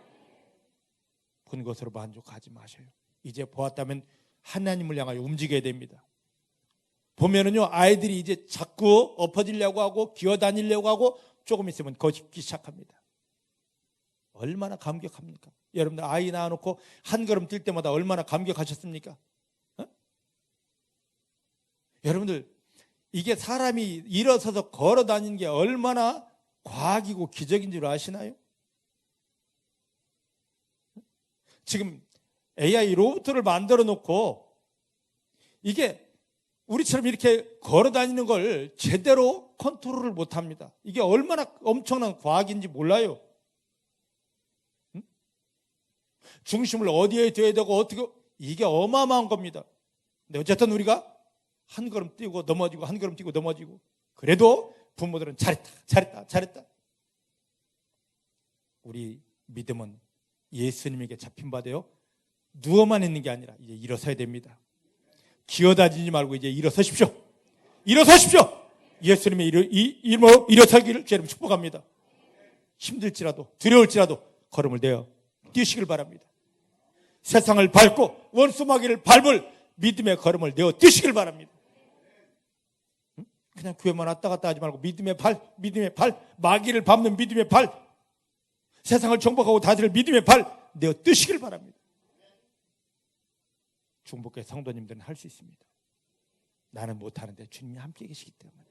본 것으로 만족하지 마셔요. 이제 보았다면 하나님을 향하여 움직여야 됩니다. 보면은요, 아이들이 이제 자꾸 엎어지려고 하고 기어다니려고 하고 조금 있으면 걷기 시작합니다. 얼마나 감격합니까? 여러분들 아이 낳아놓고 한 걸음 뛸 때마다 얼마나 감격하셨습니까? 여러분들, 이게 사람이 일어서서 걸어 다니는 게 얼마나 과학이고 기적인 줄 아시나요? 지금 AI 로봇을 만들어 놓고 이게 우리처럼 이렇게 걸어 다니는 걸 제대로 컨트롤을 못 합니다. 이게 얼마나 엄청난 과학인지 몰라요. 중심을 어디에 둬야 되고 어떻게, 이게 어마어마한 겁니다. 근데 어쨌든 우리가 한 걸음 뛰고 넘어지고, 한 걸음 뛰고 넘어지고, 그래도 부모들은 잘했다. 우리 믿음은 예수님에게 잡힌 바되요, 누워만 있는 게 아니라 이제 일어서야 됩니다. 기어다니지 말고 이제 일어서십시오. 예수님의 이름으로 일어서기를 주님 축복합니다. 힘들지라도 두려울지라도 걸음을 내어 뛰시길 바랍니다. 세상을 밟고 원수마귀를 밟을 믿음의 걸음을 내어 뛰시길 바랍니다. 그냥 교회만 왔다 갔다 하지 말고 믿음의 발, 마귀를 밟는 믿음의 발, 세상을 정복하고 다스릴 믿음의 발 내어 뛰시길 바랍니다. 중복교회 성도님들은 할 수 있습니다. 나는 못하는데 주님이 함께 계시기 때문에,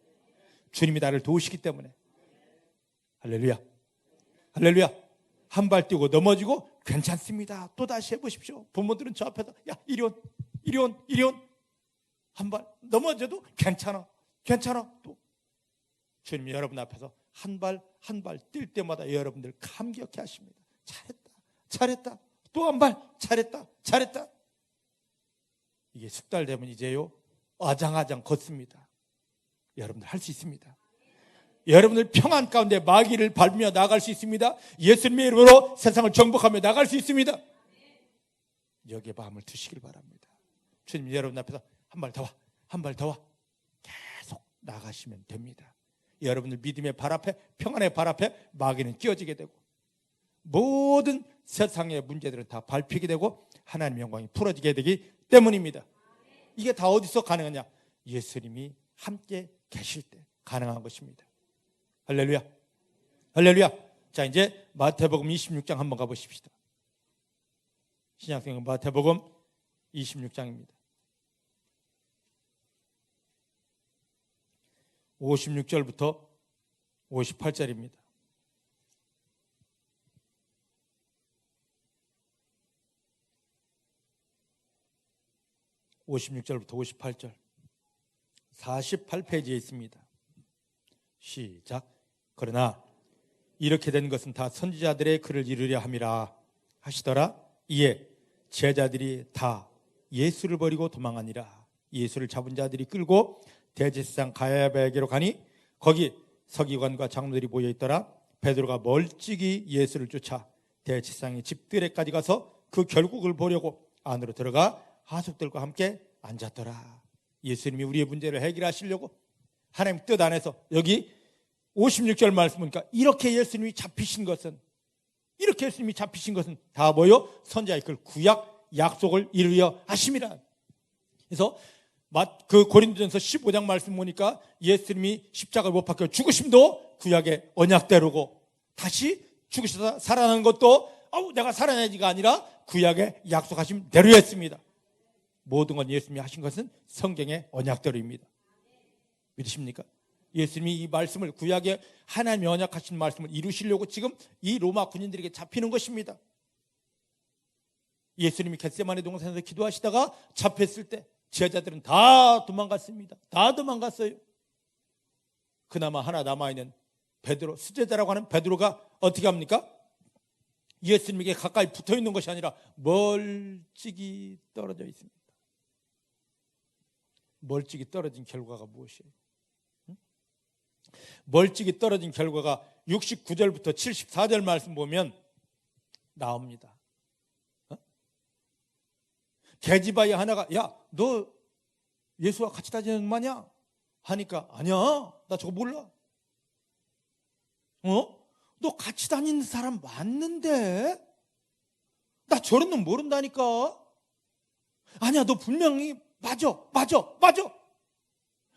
주님이 나를 도우시기 때문에. 할렐루야. 한 발 뛰고 넘어지고 괜찮습니다. 또 다시 해보십시오. 부모들은 저 앞에서 야 이리 온. 한 발 넘어져도 괜찮아. 또 주님이 여러분 앞에서 한 발 뛸 때마다 여러분들 감격해 하십니다. 잘했다. 또 한 발 잘했다. 이게 숙달되면 이제요, 아장아장 걷습니다. 여러분들 할 수 있습니다. 여러분들 평안 가운데 마귀를 밟으며 나갈 수 있습니다. 예수님의 이름으로 세상을 정복하며 나갈 수 있습니다. 여기에 마음을 두시길 바랍니다. 주님, 여러분 앞에서 한 발 더 와. 계속 나가시면 됩니다. 여러분들 믿음의 발 앞에, 평안의 발 앞에 마귀는 끼어지게 되고, 모든 세상의 문제들은 다 밟히게 되고 하나님의 영광이 풀어지게 되기 때문입니다. 이게 다 어디서 가능하냐? 예수님이 함께 계실 때 가능한 것입니다. 할렐루야. 자, 이제 마태복음 26장 한번 가보십시다. 신약성경 마태복음 26장입니다. 56절부터 58절입니다. (56절부터 58절) 48페이지에 있습니다. 시작. 그러나 이렇게 된 것은 다 선지자들의 글을 이루려 함이라 하시더라. 이에 제자들이 다 예수를 버리고 도망하니라. 예수를 잡은 자들이 끌고 대제사장 가야바에게로 가니 거기 서기관과 장로들이 모여 있더라. 베드로가 멀찍이 예수를 쫓아 대제사장의 집들에까지 가서 그 결국을 보려고 안으로 들어가 하숙들과 함께 앉았더라. 예수님이 우리의 문제를 해결하시려고 하나님 뜻 안에서 여기 56절 말씀 보니까 이렇게 예수님이 잡히신 것은 다 뭐요? 선지자의 그 구약 약속을 이루려 하심이라. 그래서 그 고린도전서 15장 말씀 보니까 예수님이 십자가를 못 박혀 죽으심도 구약의 언약대로고 다시 죽으셔서 살아나는 것도 내가 살아나지가 아니라 구약의 약속하신 대로였습니다. 모든 건 예수님이 하신 것은 성경의 언약대로입니다. 믿으십니까? 예수님이 이 말씀을 구약의 하나님의 언약하신 말씀을 이루시려고 지금 이 로마 군인들에게 잡히는 것입니다. 예수님이 겟세마네 동산에서 기도하시다가 잡혔을 때 제자들은 다 도망갔습니다. 다 도망갔어요. 그나마 하나 남아있는 베드로, 수제자라고 하는 베드로가 어떻게 합니까? 예수님에게 가까이 붙어있는 것이 아니라 멀찍이 떨어져 있습니다. 멀찍이 떨어진 결과가 무엇이에요? 멀찍이 떨어진 결과가 69절부터 74절 말씀 보면 나옵니다. 계집아이 하나가 너 예수와 같이 다니는 마냐? 하니까 아니야, 나 저거 몰라. 너 같이 다니는 사람 맞는데? 나 저런 놈 모른다니까. 아니야, 너 분명히 맞아.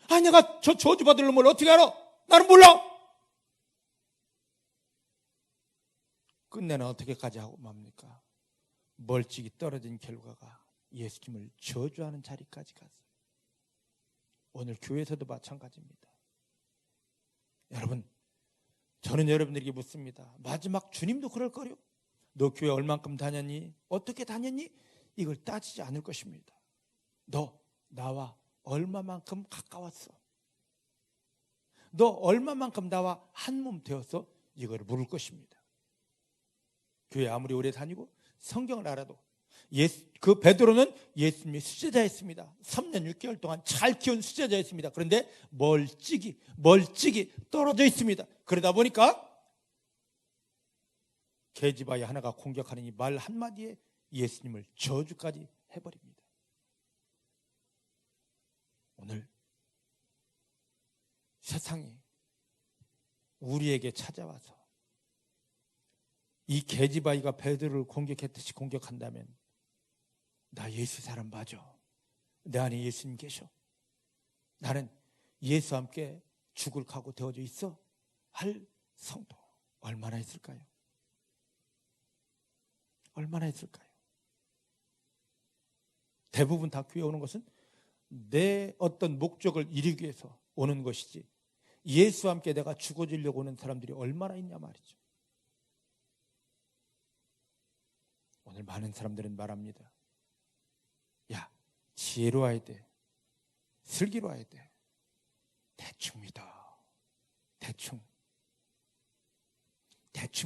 아니, 내가 저 저주받을 놈을 어떻게 알아? 나는 몰라. 끝내는 어떻게까지 하고 맙니까? 멀찍이 떨어진 결과가 예수님을 저주하는 자리까지 갔어요. 오늘 교회에서도 마찬가지입니다. 여러분, 저는 여러분들에게 묻습니다. 마지막 주님도 그럴 거요? 너 교회 얼만큼 다녔니? 어떻게 다녔니? 이걸 따지지 않을 것입니다. 너 나와 얼마만큼 가까웠어? 너 얼마만큼 나와 한 몸 되었어? 이걸 물을 것입니다. 교회 아무리 오래 다니고 성경을 알아도 그 베드로는 예수님의 수제자였습니다. 3년 6개월 동안 잘 키운 수제자였습니다. 그런데 멀찍이 떨어져 있습니다. 그러다 보니까 계집아이 하나가 공격하는 이 말 한마디에 예수님을 저주까지 해버립니다. 오늘 세상이 우리에게 찾아와서 이 계집아이가 베드로를 공격했듯이 공격한다면 나 예수 사람 맞아. 내 안에 예수님 계셔. 나는 예수와 함께 죽을 각오 되어져 있어. 할 성도 얼마나 있을까요? 얼마나 있을까요? 대부분 다 교회 오는 것은 내 어떤 목적을 이루기 위해서 오는 것이지 예수와 함께 내가 죽어지려고 오는 사람들이 얼마나 있냐 말이죠. 오늘 많은 사람들은 말합니다. 야, 지혜로 와야 돼. 슬기로 와야 돼. 대충 믿어. 대충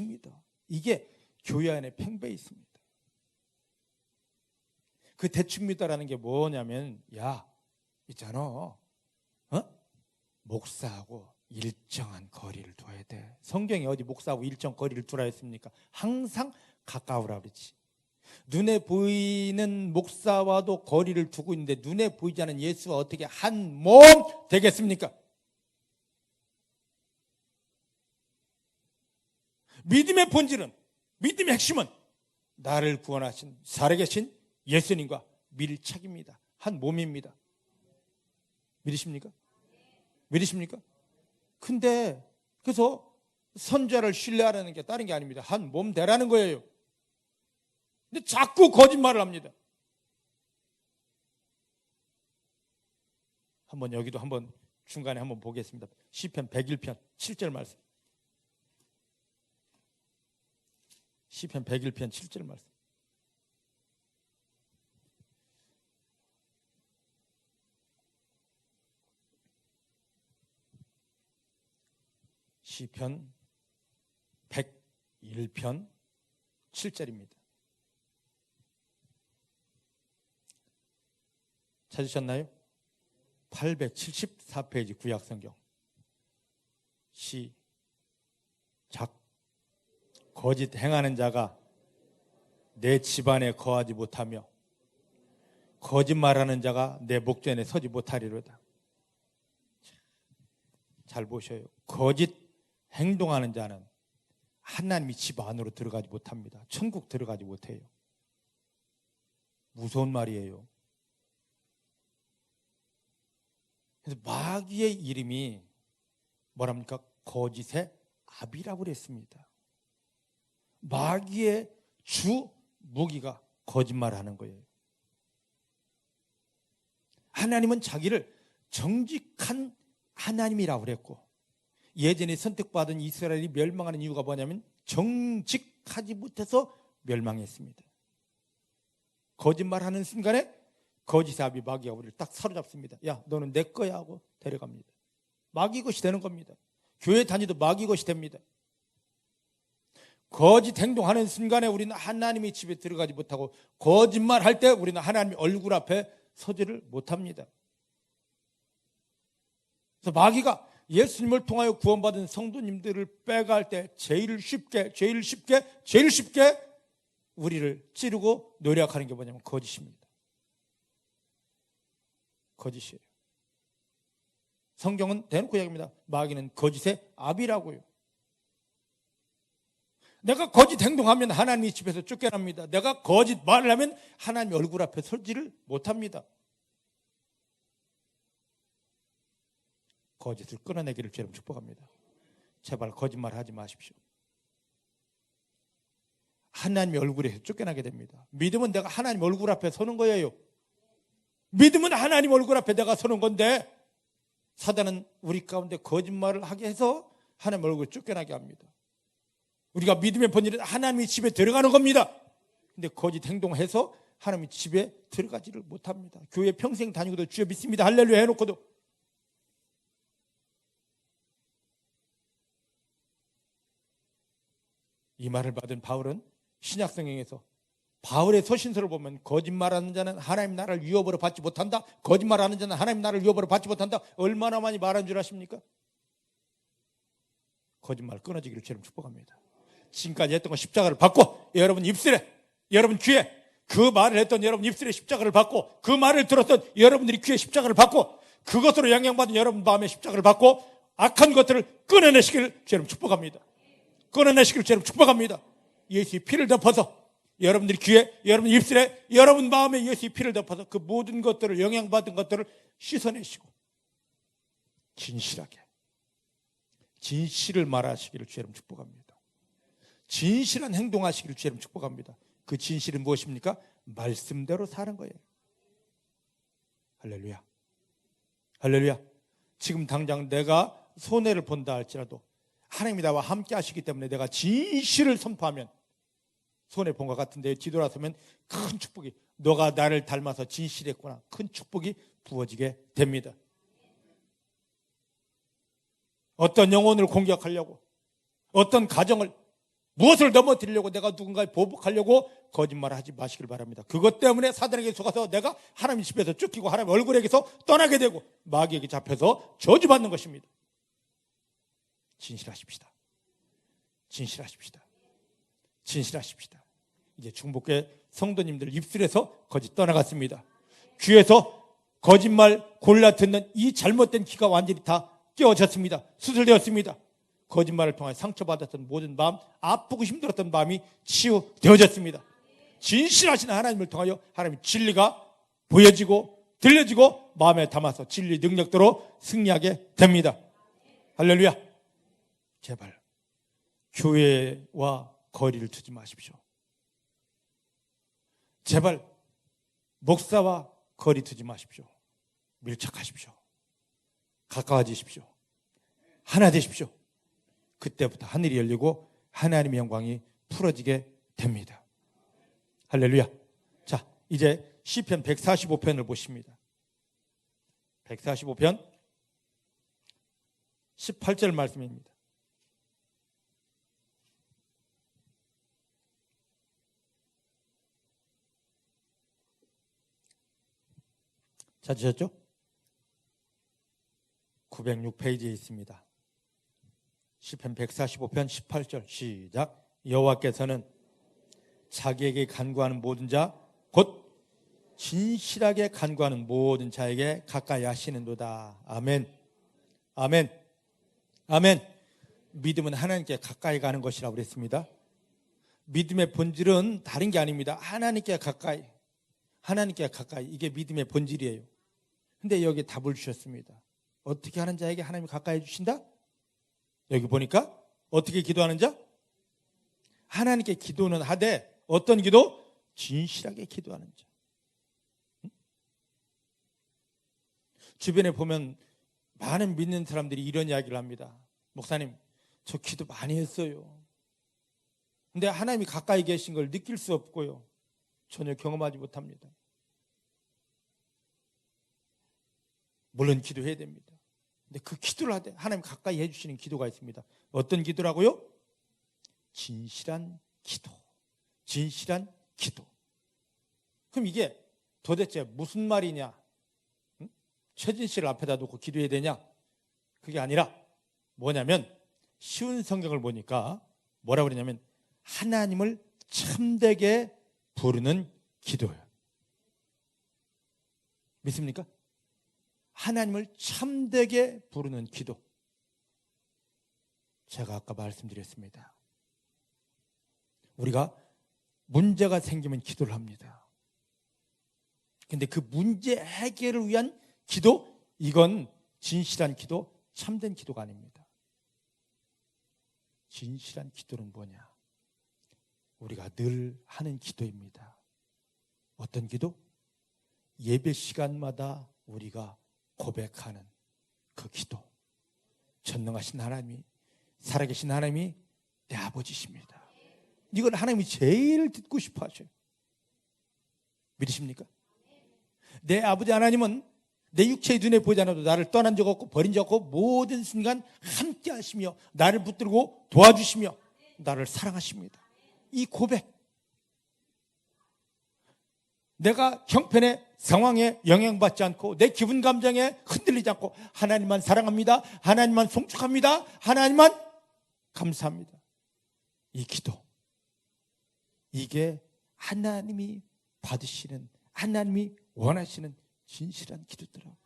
믿어. 이게 교회 안에 팽배해 있습니다. 그 대충 믿어라는 게 뭐냐면 있잖아. 목사하고 일정한 거리를 둬야 돼. 성경에 어디 목사하고 일정 거리를 두라 했습니까? 항상 가까우라 그러지. 눈에 보이는 목사와도 거리를 두고 있는데 눈에 보이지 않는 예수와 어떻게 한 몸 되겠습니까? 믿음의 본질은, 믿음의 핵심은 나를 구원하신 살아계신 예수님과 밀착입니다. 한 몸입니다. 믿으십니까? 근데 그래서 선자를 신뢰하라는 게 다른 게 아닙니다. 한 몸 되라는 거예요. 근데 자꾸 거짓말을 합니다. 한번 여기도 한번 중간에 한번 보겠습니다. 시편 101편 7절 말씀. 시편 101편 7절 말씀. 시편 101편 7절입니다. 찾으셨나요? 874페이지 구약성경. 시작. 거짓 행하는 자가 내 집안에 거하지 못하며 거짓말하는 자가 내 목전에 서지 못하리로다. 잘 보셔요. 거짓 행동하는 자는 하나님이 집 안으로 들어가지 못합니다. 천국 들어가지 못해요. 무서운 말이에요. 그래서 마귀의 이름이 뭐랍니까? 거짓의 아비라고 그랬습니다. 마귀의 주 무기가 거짓말하는 거예요. 하나님은 자기를 정직한 하나님이라고 그랬고, 예전에 선택받은 이스라엘이 멸망하는 이유가 뭐냐면 정직하지 못해서 멸망했습니다. 거짓말하는 순간에 거짓의 아비 마귀가 우리를 딱 사로잡습니다. 야, 너는 내 거야 하고 데려갑니다. 마귀 것이 되는 겁니다. 교회 다니도 마귀 것이 됩니다. 거짓 행동하는 순간에 우리는 하나님의 집에 들어가지 못하고, 거짓말할 때 우리는 하나님의 얼굴 앞에 서지를 못합니다. 그래서 마귀가 예수님을 통하여 구원받은 성도님들을 빼갈 때 제일 쉽게 우리를 찌르고 노력하는 게 뭐냐면 거짓입니다. 거짓이에요. 성경은 대놓고 이야기합니다. 마귀는 거짓의 아비라고요. 내가 거짓 행동하면 하나님의 집에서 쫓겨납니다. 내가 거짓 말을 하면 하나님의 얼굴 앞에 서지를 못합니다. 거짓을 끊어내기를 주님 축복합니다. 제발 거짓말 하지 마십시오. 하나님의 얼굴에 쫓겨나게 됩니다. 믿음은 내가 하나님 얼굴 앞에 서는 거예요. 믿음은 하나님 얼굴 앞에 내가 서는 건데, 사단은 우리 가운데 거짓말을 하게 해서 하나님 얼굴에 쫓겨나게 합니다. 우리가 믿음의 본질은 하나님의 집에 들어가는 겁니다. 근데 거짓 행동해서 하나님의 집에 들어가지를 못합니다. 교회 평생 다니고도 주여 믿습니다 할렐루야 해놓고도 이 말을 받은 바울은 신약성경에서 바울의 서신서를 보면 거짓말하는 자는 하나님 나라를 유업으로 받지 못한다. 거짓말하는 자는 하나님 나라를 유업으로 받지 못한다. 얼마나 많이 말한 줄 아십니까? 거짓말 끊어지기를 주님 축복합니다. 지금까지 했던 거 십자가를 받고 여러분 입술에, 여러분 귀에 그 말을 했던 여러분 입술에 십자가를 받고, 그 말을 들었던 여러분들이 귀에 십자가를 받고, 그것으로 영향받은 여러분 마음에 십자가를 받고 악한 것들을 끊어내시기를 주님 축복합니다. 끊어내시기를 주님 축복합니다. 예수의 피를 덮어서 여러분들이 귀에, 여러분 입술에, 여러분 마음에 예수의 피를 덮어서 그 모든 것들을, 영향받은 것들을 씻어내시고 진실하게 진실을 말하시기를 주님 축복합니다. 진실한 행동하시기를 주님 축복합니다. 그 진실은 무엇입니까? 말씀대로 사는 거예요. 할렐루야. 할렐루야. 지금 당장 내가 손해를 본다 할지라도 하나님이 나와 함께 하시기 때문에 내가 진실을 선포하면 손해본 것 같은데 뒤돌아서면 큰 축복이, 너가 나를 닮아서 진실했구나, 큰 축복이 부어지게 됩니다. 어떤 영혼을 공격하려고, 어떤 가정을, 무엇을 넘어뜨리려고, 내가 누군가를 보복하려고 거짓말을 하지 마시길 바랍니다. 그것 때문에 사단에게 속아서 내가 하나님 집에서 쫓기고 하나님 얼굴에게서 떠나게 되고 마귀에게 잡혀서 저주받는 것입니다. 진실하십시다. 진실하십시다. 진실하십시다. 이제 중복교회 성도님들 입술에서 거짓 떠나갔습니다. 귀에서 거짓말 골라 듣는 이 잘못된 귀가 완전히 다 깨어졌습니다. 수술되었습니다. 거짓말을 통해 상처받았던 모든 마음, 아프고 힘들었던 마음이 치유되어졌습니다. 진실하신 하나님을 통하여 하나님의 진리가 보여지고 들려지고 마음에 담아서 진리 능력대로 승리하게 됩니다. 할렐루야. 제발 교회와 거리를 두지 마십시오. 제발 목사와 거리 두지 마십시오. 밀착하십시오. 가까워지십시오. 하나 되십시오. 그때부터 하늘이 열리고 하나님의 영광이 풀어지게 됩니다. 할렐루야. 자, 이제 시편 145편을 보십니다. 145편 18절 말씀입니다. 찾으셨죠? 906페이지에 있습니다. 시편 145편 18절 시작. 여호와께서는 자기에게 간구하는 모든 자 곧 진실하게 간구하는 모든 자에게 가까이 하시는도다. 아멘. 아멘. 아멘. 믿음은 하나님께 가까이 가는 것이라고 그랬습니다. 믿음의 본질은 다른 게 아닙니다. 하나님께 가까이, 하나님께 가까이. 이게 믿음의 본질이에요. 근데 여기 답을 주셨습니다. 어떻게 하는 자에게 하나님이 가까이 해주신다? 여기 보니까 어떻게 기도하는 자? 하나님께 기도는 하되 어떤 기도? 진실하게 기도하는 자. 주변에 보면 많은 믿는 사람들이 이런 이야기를 합니다. 목사님, 저 기도 많이 했어요. 근데 하나님이 가까이 계신 걸 느낄 수 없고요. 전혀 경험하지 못합니다. 물론 기도해야 됩니다. 근데 그 기도를 하되 하나님 가까이 해주시는 기도가 있습니다. 어떤 기도라고요? 진실한 기도. 진실한 기도. 그럼 이게 도대체 무슨 말이냐? 최진실을 앞에다 놓고 기도해야 되냐? 그게 아니라 뭐냐면 쉬운 성경을 보니까 뭐라고 그러냐면 하나님을 참되게 부르는 기도예요. 믿습니까? 하나님을 참되게 부르는 기도. 제가 아까 말씀드렸습니다. 우리가 문제가 생기면 기도를 합니다. 근데 그 문제 해결을 위한 기도, 이건 진실한 기도, 참된 기도가 아닙니다. 진실한 기도는 뭐냐? 우리가 늘 하는 기도입니다. 어떤 기도? 예배 시간마다 우리가 고백하는 그 기도. 전능하신 하나님이, 살아계신 하나님이 내 아버지십니다. 이걸 하나님이 제일 듣고 싶어 하셔요. 믿으십니까? 내 아버지 하나님은 내 육체의 눈에 보지 않아도 나를 떠난 적 없고 버린 적 없고 모든 순간 함께 하시며 나를 붙들고 도와주시며 나를 사랑하십니다. 이 고백, 내가 형편의 상황에 영향받지 않고 내 기분 감정에 흔들리지 않고 하나님만 사랑합니다, 하나님만 송축합니다, 하나님만 감사합니다. 이 기도, 이게 하나님이 받으시는, 하나님이 원하시는 진실한 기도더라고요.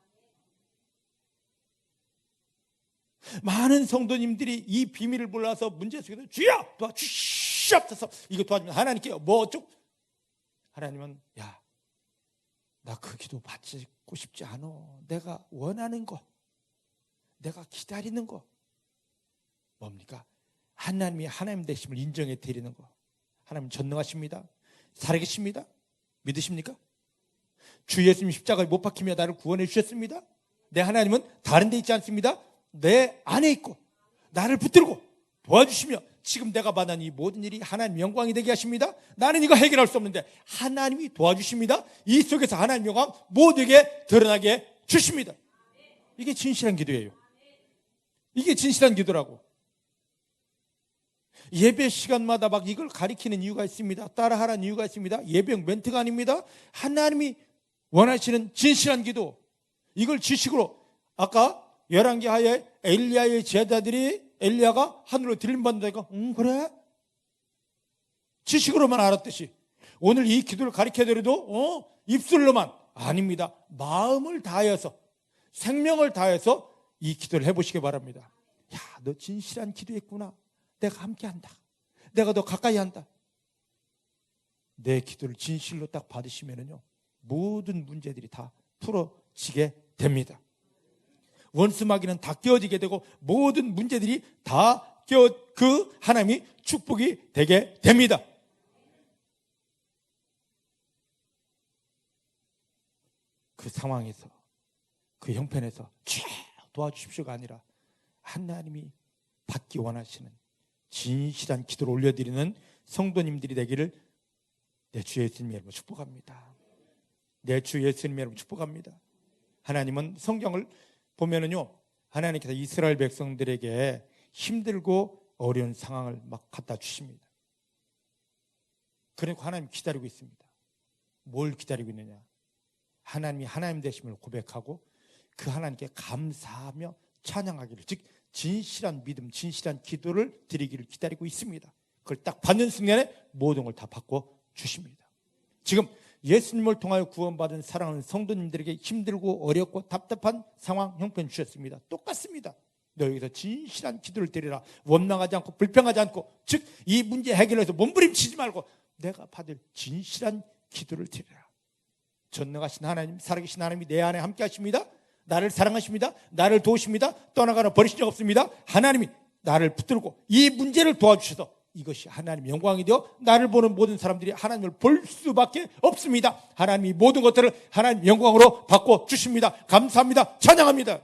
많은 성도님들이 이 비밀을 몰라서 문제 속에서 주여 도와주시옵소서, 이거 도와주면 하나님께 뭐 어쩌고, 하나님은 야, 나 그 기도 받고 싶지 않아. 내가 원하는 거, 내가 기다리는 거 뭡니까? 하나님이 하나님 되심을 인정해 드리는 거. 하나님 전능하십니다, 살아계십니다. 믿으십니까? 주 예수님 십자가에 못 박히며 나를 구원해 주셨습니다. 내 하나님은 다른 데 있지 않습니다. 내 안에 있고 나를 붙들고 도와주시며 지금 내가 받은 이 모든 일이 하나님 영광이 되게 하십니다. 나는 이거 해결할 수 없는데 하나님이 도와주십니다. 이 속에서 하나님 영광 모두에게 드러나게 주십니다. 이게 진실한 기도예요. 이게 진실한 기도라고. 예배 시간마다 막 이걸 가리키는 이유가 있습니다. 따라하라는 이유가 있습니다. 예배용 멘트가 아닙니다. 하나님이 원하시는 진실한 기도, 이걸 지식으로, 아까 열왕기 하에 엘리야의 제자들이 엘리야가 하늘로 들림받는다니까 그래? 지식으로만 알았듯이 오늘 이 기도를 가르쳐드려도 입술로만 아닙니다. 마음을 다해서, 생명을 다해서 이 기도를 해보시기 바랍니다. 야, 너 진실한 기도했구나. 내가 함께한다. 내가 더 가까이 한다. 내 기도를 진실로 딱 받으시면은요, 모든 문제들이 다 풀어지게 됩니다. 원수마귀는 다 깨어지게 되고 모든 문제들이 다 그 하나님이 축복이 되게 됩니다. 그 상황에서, 그 형편에서 주여 도와주십시오가 아니라 하나님이 받기 원하시는 진실한 기도를 올려드리는 성도님들이 되기를 내 주 예수님 이름으로 축복합니다. 내 주 예수님 이름으로 축복합니다. 하나님은 성경을 보면은요, 하나님께서 이스라엘 백성들에게 힘들고 어려운 상황을 막 갖다 주십니다. 그러니까 하나님 기다리고 있습니다. 뭘 기다리고 있느냐? 하나님이 하나님 되심을 고백하고 그 하나님께 감사하며 찬양하기를, 즉 진실한 믿음, 진실한 기도를 드리기를 기다리고 있습니다. 그걸 딱 받는 순간에 모든 걸 다 바꿔 주십니다. 지금 예수님을 통하여 구원받은 사랑하는 성도님들에게 힘들고 어렵고 답답한 상황 형편 주셨습니다. 똑같습니다. 너희에서 진실한 기도를 드리라. 원망하지 않고 불평하지 않고, 즉 이 문제 해결해서 몸부림치지 말고 내가 받을 진실한 기도를 드리라. 전능하신 하나님, 살아계신 하나님이 내 안에 함께 하십니다. 나를 사랑하십니다. 나를 도우십니다. 떠나가나 버리신 적 없습니다. 하나님이 나를 붙들고 이 문제를 도와주셔서 이것이 하나님 영광이 되어 나를 보는 모든 사람들이 하나님을 볼 수밖에 없습니다. 하나님이 모든 것들을 하나님 영광으로 바꿔주십니다. 감사합니다. 찬양합니다.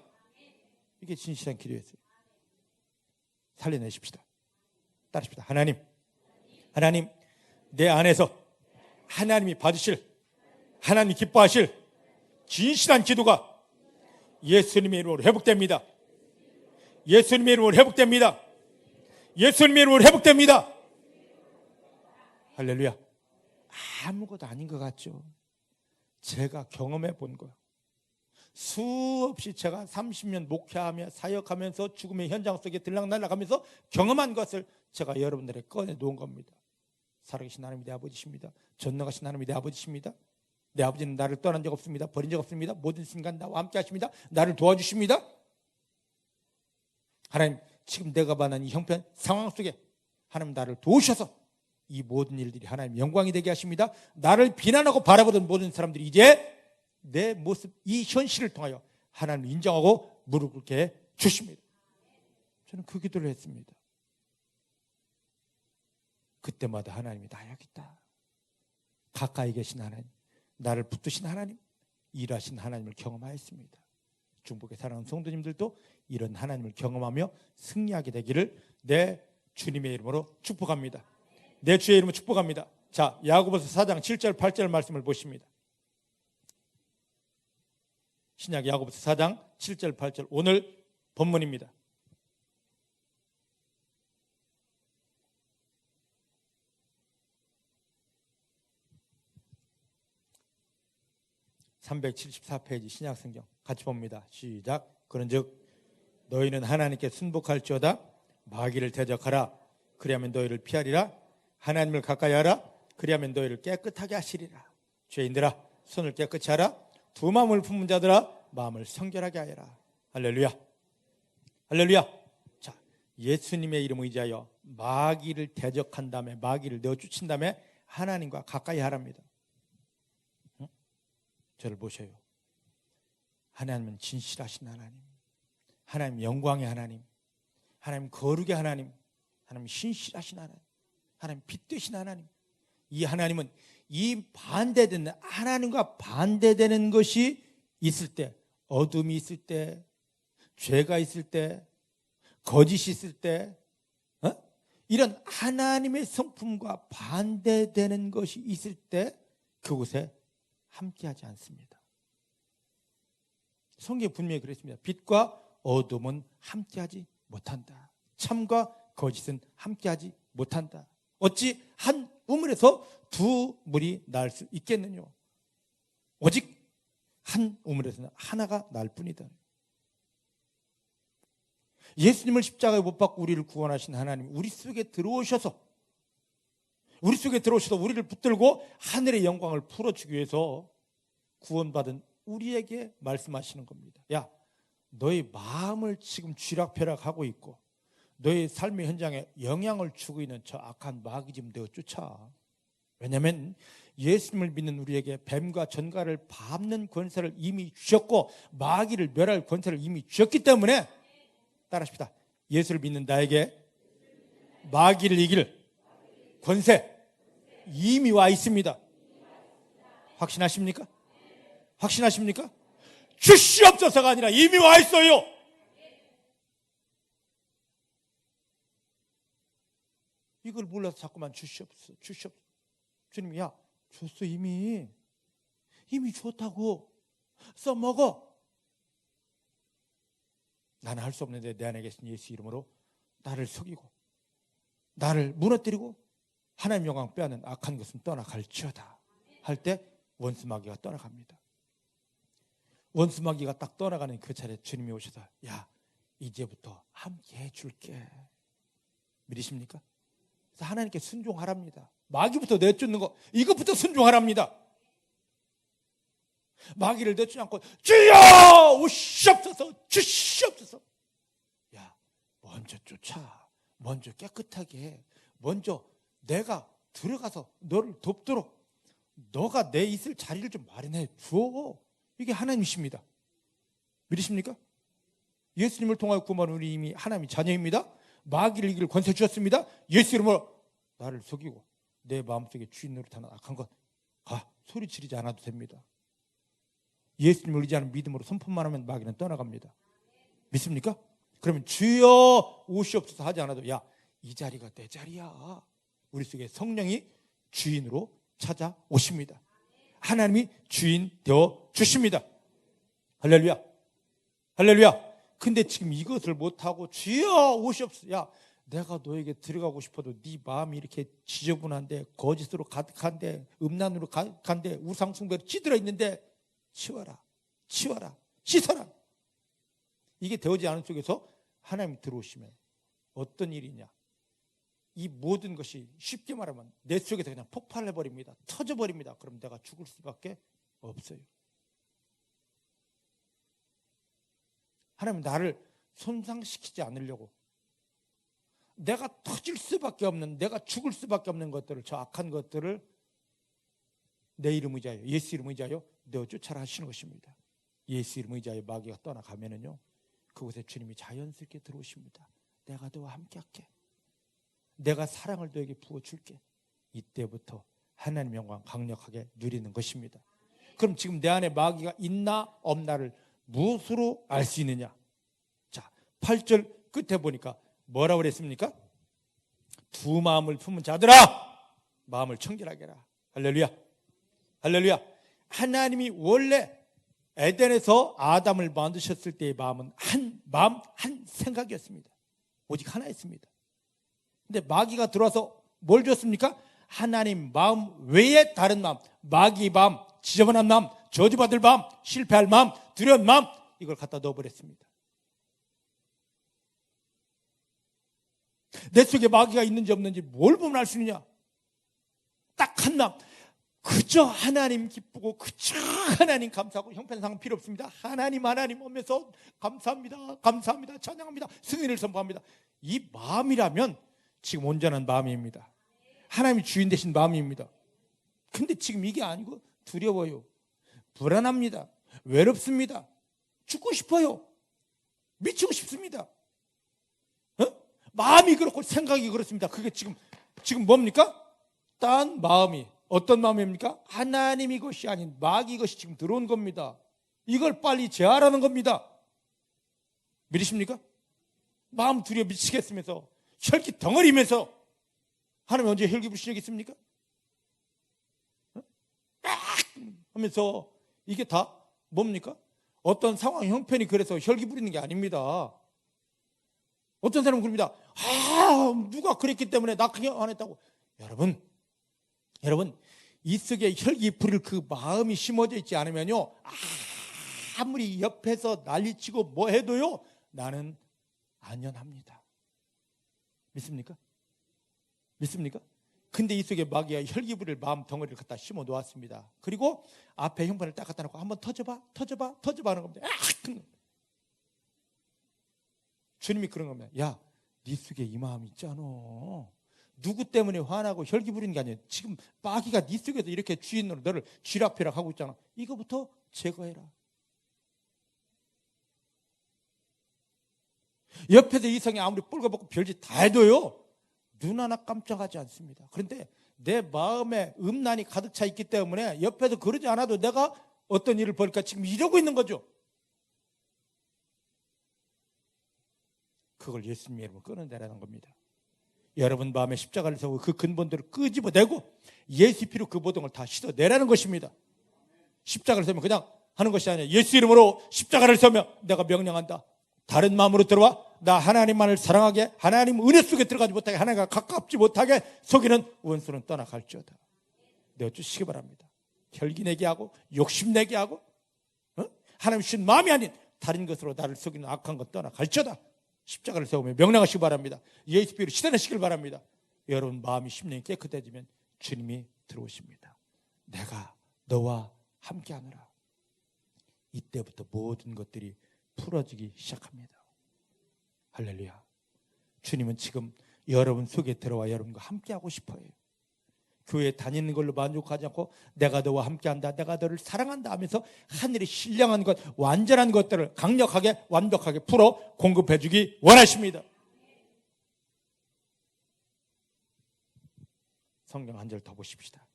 이게 진실한 기도였어요. 살려내십시다. 따르십시다. 하나님 내 안에서 하나님이 받으실, 하나님이 기뻐하실 진실한 기도가 예수님의 이름으로 회복됩니다. 예수님의 이름으로 회복됩니다. 예수님의 이름으로 회복됩니다. 할렐루야. 아무것도 아닌 것 같죠? 제가 경험해 본 거예요. 수없이 제가 30년 목회하며 사역하면서 죽음의 현장 속에 들락날락하면서 경험한 것을 제가 여러분들에게 꺼내 놓은 겁니다. 살아계신 하나님이 내 아버지십니다. 전능하신 하나님이 내 아버지십니다. 내 아버지는 나를 떠난 적 없습니다. 버린 적 없습니다. 모든 순간 나와 함께 하십니다. 나를 도와주십니다. 하나님, 지금 내가 받는 이 형편 상황 속에 하나님 나를 도우셔서 이 모든 일들이 하나님 영광이 되게 하십니다. 나를 비난하고 바라보던 모든 사람들이 이제 내 모습, 이 현실을 통하여 하나님을 인정하고 무릎 꿇게 주십니다. 저는 그 기도를 했습니다. 그때마다 하나님이 나 여기 있다. 가까이 계신 하나님, 나를 붙드신 하나님, 일하신 하나님을 경험하였습니다. 중복의 사랑하는 성도님들도 이런 하나님을 경험하며 승리하게 되기를 내 주님의 이름으로 축복합니다. 내 주의 이름으로 축복합니다. 자, 야고보서 4장 7절 8절 말씀을 보십니다. 신약 야고보서 4장 7절 8절 오늘 본문입니다. (374페이지) 신약성경 같이 봅니다. 시작. 그런즉 너희는 하나님께 순복할지어다. 마귀를 대적하라. 그리하면 너희를 피하리라. 하나님을 가까이 하라. 그리하면 너희를 깨끗하게 하시리라. 죄인들아, 손을 깨끗이 하라. 두 마음을 품은 자들아, 마음을 성결하게 하여라. 할렐루야. 할렐루야. 자, 예수님의 이름을 의지하여 마귀를 대적한 다음에, 마귀를 내어쫓은 다음에 하나님과 가까이 하랍니다. 저를 보셔요. 하나님은 진실하신 하나님, 하나님 영광의 하나님, 하나님 거룩의 하나님, 하나님 신실하신 하나님, 하나님 빛 되신 하나님. 이 하나님은 이 반대되는, 하나님과 반대되는 것이 있을 때, 어둠이 있을 때, 죄가 있을 때, 거짓이 있을 때, 이런 하나님의 성품과 반대되는 것이 있을 때 그곳에 함께하지 않습니다. 성경에 분명히 그랬습니다. 빛과 어둠은 함께하지 못한다. 참과 거짓은 함께하지 못한다. 어찌 한 우물에서 두 물이 날 수 있겠느냐. 오직 한 우물에서는 하나가 날 뿐이다. 예수님을 십자가에 못 박고 우리를 구원하신 하나님, 우리 속에 들어오셔서 우리를 붙들고 하늘의 영광을 풀어주기 위해서 구원받은 우리에게 말씀하시는 겁니다. 야, 너의 마음을 지금 쥐락펴락하고 있고 너의 삶의 현장에 영향을 주고 있는 저 악한 마귀 좀 내어 쫓아. 왜냐하면 예수님을 믿는 우리에게 뱀과 전갈을 밟는 권세를 이미 주셨고 마귀를 멸할 권세를 이미 주셨기 때문에, 따라하십시다. 예수를 믿는 나에게 마귀를 이길 권세 이미 와 있습니다. 확신하십니까? 확신하십니까? 주시옵소서가 아니라 이미 와 있어요. 이걸 몰라서 자꾸만 주시옵소서. 주님이, 야, 줬어. 이미 줬다고. 써먹어. 나는 할 수 없는데 내 안에 계신 예수 이름으로 나를 속이고 나를 무너뜨리고 하나님 영광 빼앗는 악한 것은 떠나갈지어다 할 때 원수 마귀가 떠나갑니다. 원수 마귀가 딱 떠나가는 그 차례 주님이 오셔서 야, 이제부터 함께 해줄게. 믿으십니까? 그래서 하나님께 순종하랍니다. 마귀부터 내쫓는 거, 이것부터 순종하랍니다. 마귀를 내쫓지 않고 주여 오시옵소서, 주시옵소서. 야, 먼저 쫓아, 먼저 깨끗하게 해, 먼저 내가 들어가서 너를 돕도록 너가 내 있을 자리를 좀 마련해 줘. 이게 하나님이십니다. 믿으십니까? 예수님을 통하여 구원한 우리 이미 하나님의 자녀입니다. 마귀를 이길 권세 주셨습니다. 예수 이름으로 나를 속이고 내 마음속에 주인 노릇하는 악한 것 소리 지르지 않아도 됩니다. 예수님을 의지하는 믿음으로 선포만 하면 마귀는 떠나갑니다. 믿습니까? 그러면 주여 오시옵소서 하지 않아도 야, 이 자리가 내 자리야. 우리 속에 성령이 주인으로 찾아오십니다. 하나님이 주인 되어 주십니다. 할렐루야. 할렐루야. 근데 지금 이것을 못하고 주여 오시옵소서. 야, 내가 너에게 들어가고 싶어도 네 마음이 이렇게 지저분한데, 거짓으로 가득한데, 음란으로 가득한데, 우상숭배로 찌들어 있는데 치워라, 치워라, 씻어라. 이게 되어지지 않은 속에서 하나님이 들어오시면 어떤 일이냐, 이 모든 것이 쉽게 말하면 내 속에서 그냥 폭발해버립니다. 터져버립니다. 그럼 내가 죽을 수밖에 없어요. 하나님 나를 손상시키지 않으려고 내가 터질 수밖에 없는, 내가 죽을 수밖에 없는 것들을, 저 악한 것들을 내 이름 의지하여, 예수 이름 의지하여 너 쫓아라 하시는 것입니다. 예수 이름 의지하여 마귀가 떠나가면은요, 그곳에 주님이 자연스럽게 들어오십니다. 내가 너와 함께 할게. 내가 사랑을 너에게 부어줄게. 이때부터 하나님의 영광 강력하게 누리는 것입니다. 그럼 지금 내 안에 마귀가 있나 없나를 무엇으로 알 수 있느냐? 자, 8절 끝에 보니까 뭐라고 그랬습니까? 두 마음을 품은 자들아, 마음을 청결하게 해라. 할렐루야. 할렐루야. 하나님이 원래 에덴에서 아담을 만드셨을 때의 마음은 한 마음, 한 생각이었습니다. 오직 하나였습니다. 근데 마귀가 들어와서 뭘 줬습니까? 하나님 마음 외에 다른 마음, 마귀의 마음, 지저분한 마음, 저주받을 마음, 실패할 마음, 두려운 마음, 이걸 갖다 넣어버렸습니다. 내 속에 마귀가 있는지 없는지 뭘 보면 알 수 있느냐? 딱 한 마음, 그저 하나님 기쁘고 그저 하나님 감사하고 형편상 필요 없습니다. 하나님 하나님 오면서 감사합니다, 감사합니다, 찬양합니다, 승리를 선포합니다. 이 마음이라면 지금 온전한 마음입니다. 하나님이 주인 되신 마음입니다. 근데 지금 이게 아니고 두려워요, 불안합니다, 외롭습니다, 죽고 싶어요, 미치고 싶습니다. 마음이 그렇고 생각이 그렇습니다. 그게 지금 뭡니까? 딴 마음이, 어떤 마음입니까? 하나님이 것이 아닌 마귀 것이 지금 들어온 겁니다. 이걸 빨리 제하라는 겁니다. 믿으십니까? 마음 두려워 미치겠으면서 혈기 덩어리면서 하나님 언제 혈기 부르신 적 있습니까? 하면서 이게 다 뭡니까? 어떤 상황 형편이 그래서 혈기 부리는 게 아닙니다. 어떤 사람은 그럽니다. 누가 그랬기 때문에 나 그냥 안 했다고. 여러분, 이 속에 혈기 부릴 그 마음이 심어져 있지 않으면요, 아무리 옆에서 난리치고 뭐 해도요, 나는 안연합니다. 믿습니까? 믿습니까? 근데 이 속에 마귀가 혈기 부릴 마음 덩어리를 갖다 심어 놓았습니다. 그리고 앞에 형편을 딱 갖다 놓고 한번 터져봐 하는 겁니다. 주님이 그런 겁니다. 야, 네 속에 이 마음 있잖아. 누구 때문에 화나고 혈기 부리는 게 아니에요. 지금 마귀가 네 속에서 이렇게 주인으로 너를 쥐락펴락 하고 있잖아. 이거부터 제거해라. 옆에서 이성이 아무리 뻘거벗고 별짓 다 해도요, 눈 하나 깜짝하지 않습니다. 그런데 내 마음에 음란이 가득 차 있기 때문에 옆에서 그러지 않아도 내가 어떤 일을 벌일까 지금 이러고 있는 거죠. 그걸 예수님의 이름으로 끊어내라는 겁니다. 여러분 마음에 십자가를 세우고 그 근본들을 끄집어내고 예수 피로 그 모든 걸 다 씻어내라는 것입니다. 십자가를 세우면 그냥 하는 것이 아니라 예수 이름으로 십자가를 세우며 내가 명령한다. 다른 마음으로 들어와 나 하나님만을 사랑하게, 하나님 은혜 속에 들어가지 못하게, 하나님과 가깝지 못하게 속이는 원수는 떠나갈지어다. 내어주시기 바랍니다. 혈기내게 하고 욕심내게 하고 하나님 주신 마음이 아닌 다른 것으로 나를 속이는 악한 것 떠나 갈지어다. 십자가를 세우며 명령하시기 바랍니다. 예수 피로 시달하시길 바랍니다. 여러분 마음이 심령이 깨끗해지면 주님이 들어오십니다. 내가 너와 함께하노라. 이때부터 모든 것들이 풀어지기 시작합니다. 할렐루야. 주님은 지금 여러분 속에 들어와 여러분과 함께하고 싶어요. 교회에 다니는 걸로 만족하지 않고 내가 너와 함께한다, 내가 너를 사랑한다 하면서 하늘의 신령한 것, 완전한 것들을 강력하게 완벽하게 풀어 공급해 주기 원하십니다. 성경 한 절 더 보십시다.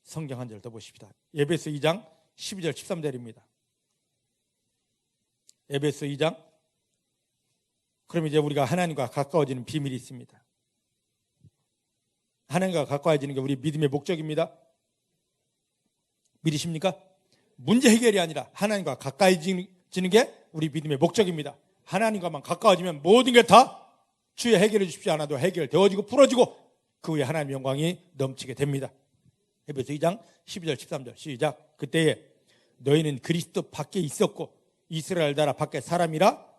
성경 한 절 더 보십시다. 에베소 2장 12절 13절입니다. 에베소 2장. 그럼 이제 우리가 하나님과 가까워지는 비밀이 있습니다. 하나님과 가까워지는 게 우리 믿음의 목적입니다. 믿으십니까? 문제 해결이 아니라 하나님과 가까워지는 게 우리 믿음의 목적입니다. 하나님과만 가까워지면 모든 게 다 주여 해결해 주십시오 않아도 해결되어지고 풀어지고 그 후에 하나님의 영광이 넘치게 됩니다. 에베소 2장 12절 13절 시작. 그때에 너희는 그리스도 밖에 있었고 이스라엘 나라 밖에 사람이라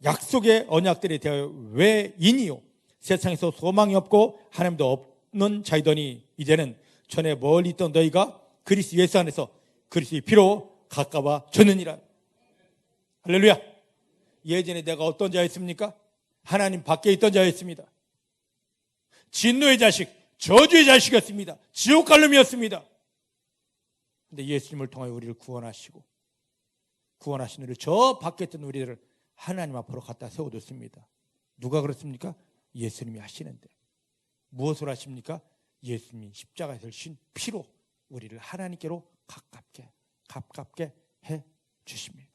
약속의 언약들에 대하여 외인이요 세상에서 소망이 없고 하나님도 없는 자이더니 이제는 전에 멀리 있던 너희가 그리스도 예수 안에서 그리스도의 피로 가까워졌느니라. 할렐루야. 예전에 내가 어떤 자였습니까? 하나님 밖에 있던 자였습니다. 진노의 자식, 저주의 자식이었습니다. 지옥 갈름이었습니다. 그런데 예수님을 통하여 우리를 구원하시고 구원하신 우리를 저 밖에 있던 우리를 하나님 앞으로 갖다 세워뒀습니다. 누가 그렇습니까? 예수님이 하시는데. 무엇을 하십니까? 예수님이 십자가에서 신 피로 우리를 하나님께로 가깝게 해 주십니다.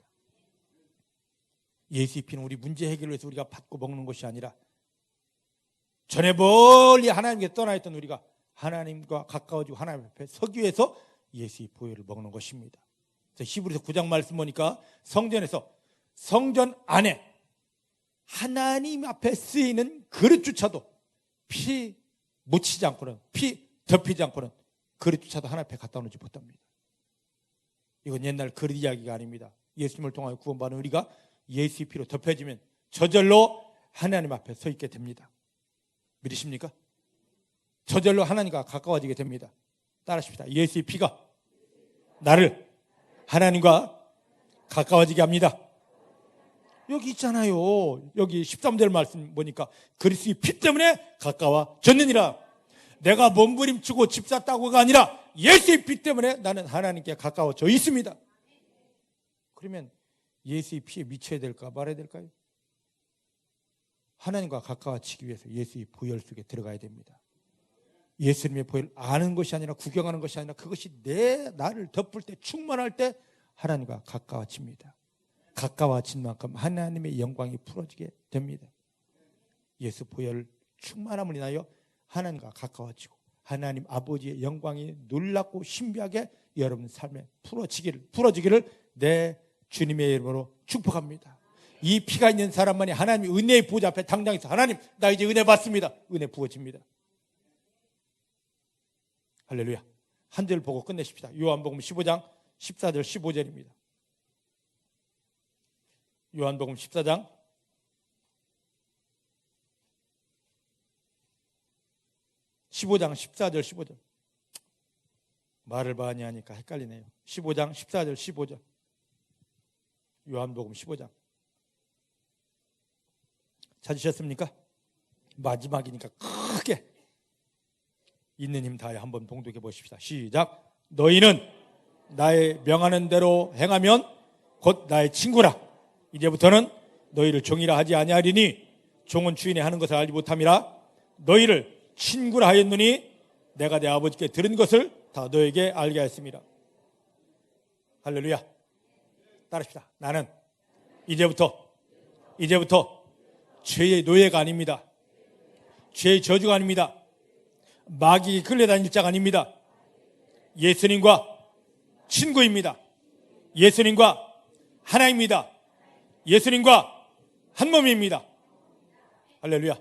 예수의 피는 우리 문제 해결을 위해서 우리가 받고 먹는 것이 아니라 전에 멀리 하나님께 떠나 있던 우리가 하나님과 가까워지고 하나님 앞에 서기 위해서 예수의 보혈을 먹는 것입니다. 히브리서 9장 말씀 보니까 성전에서 성전 안에 하나님 앞에 쓰이는 그릇조차도 피 묻히지 않고는 피 덮이지 않고는 그릇조차도 하나님 앞에 갖다 놓지 못합니다. 이건 옛날 그릇 이야기가 아닙니다. 예수님을 통하여 구원받은 우리가 예수의 피로 덮여지면 저절로 하나님 앞에 서 있게 됩니다. 믿으십니까? 저절로 하나님과 가까워지게 됩니다. 따라하십시다. 예수의 피가 나를 하나님과 가까워지게 합니다. 여기 있잖아요. 여기 13절 말씀 보니까 그리스도의 피 때문에 가까워졌느니라. 내가 몸부림치고 집 샀다고가 아니라 예수의 피 때문에 나는 하나님께 가까워져 있습니다. 그러면 예수의 피에 미쳐야 될까 말아야 될까요? 하나님과 가까워지기 위해서 예수의 보혈 속에 들어가야 됩니다. 예수님의 보혈을 아는 것이 아니라 구경하는 것이 아니라 그것이 나를 덮을 때 충만할 때 하나님과 가까워집니다. 가까워진 만큼 하나님의 영광이 풀어지게 됩니다. 예수 보혈 충만함을 인하여 하나님과 가까워지고 하나님 아버지의 영광이 놀랍고 신비하게 여러분 삶에 풀어지기를 내 주님의 이름으로 축복합니다. 이 피가 있는 사람만이 하나님의 은혜의 보좌 앞에 당당해서 하나님 나 이제 은혜 받습니다. 은혜 부어집니다. 할렐루야. 한 절 보고 끝내십시다. 요한복음 15장 14절 15절입니다. 요한복음 14장 15장 14절 15절 말을 많이 하니까 헷갈리네요. 15장 14절 15절 요한복음 15장 찾으셨습니까? 마지막이니까 크게 있는 힘 다해 한번 봉독해 보십시다. 시작. 너희는 나의 명하는 대로 행하면 곧 나의 친구라. 이제부터는 너희를 종이라 하지 아니하리니 종은 주인이 하는 것을 알지 못함이라. 너희를 친구라 하였느니 내가 내 아버지께 들은 것을 다 너에게 알게 하였습니다. 할렐루야. 따르십시다. 나는 이제부터 죄의 노예가 아닙니다. 죄의 저주가 아닙니다. 마귀에 끌려다닐 자가 아닙니다. 예수님과 친구입니다. 예수님과 하나입니다. 예수님과 한 몸입니다. 할렐루야.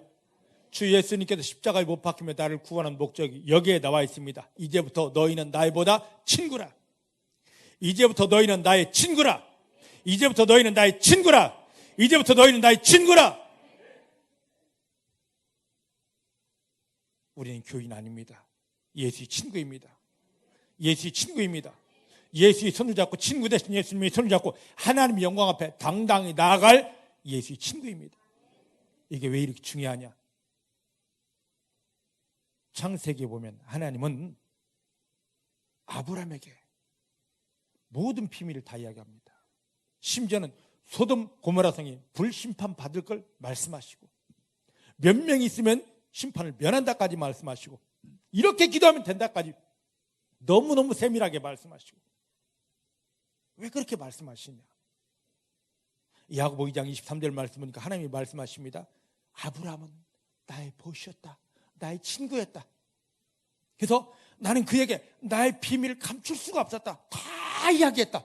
주 예수님께서 십자가에 못 박히며 나를 구원한 목적이 여기에 나와 있습니다. 이제부터 너희는 나보다 친구라. 이제부터 너희는 나의 친구라. 이제부터 너희는 나의 친구라. 이제부터 너희는 나의 친구라. 우리는 교인 아닙니다. 예수의 친구입니다. 예수의 친구입니다. 예수의 손을 잡고, 친구 되신 예수님의 손을 잡고 하나님의 영광 앞에 당당히 나아갈 예수의 친구입니다. 이게 왜 이렇게 중요하냐? 창세기에 보면 하나님은 아브라함에게 모든 비밀을 다 이야기합니다. 심지어는 소돔 고모라 성이 불심판 받을 걸 말씀하시고, 몇 명이 있으면 심판을 면한다까지 말씀하시고, 이렇게 기도하면 된다까지 너무너무 세밀하게 말씀하시고. 왜 그렇게 말씀하시냐? 야고보 2장 23절 말씀 보니까 하나님이 말씀하십니다. 아브라함은 나의 보시였다. 나의 친구였다. 그래서 나는 그에게 나의 비밀을 감출 수가 없었다. 다 이야기했다.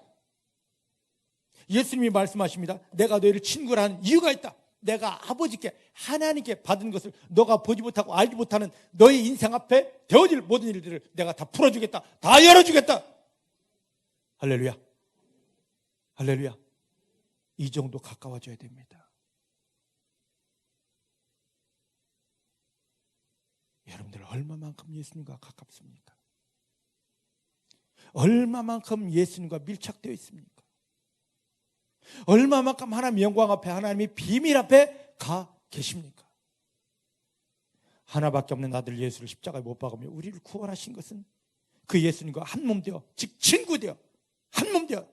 예수님이 말씀하십니다. 내가 너희를 친구라 하는 이유가 있다. 내가 아버지께, 하나님께 받은 것을 너가 보지 못하고 알지 못하는 너희 인생 앞에 되어질 모든 일들을 내가 다 풀어주겠다. 다 열어주겠다. 할렐루야. 할렐루야. 이 정도 가까워져야 됩니다. 여러분들 얼마만큼 예수님과 가깝습니까? 얼마만큼 예수님과 밀착되어 있습니까? 얼마만큼 하나님의 영광 앞에, 하나님의 비밀 앞에 가 계십니까? 하나밖에 없는 아들 예수를 십자가에 못 박으며 우리를 구원하신 것은 그 예수님과 한 몸 되어, 즉 친구 되어, 한 몸 되어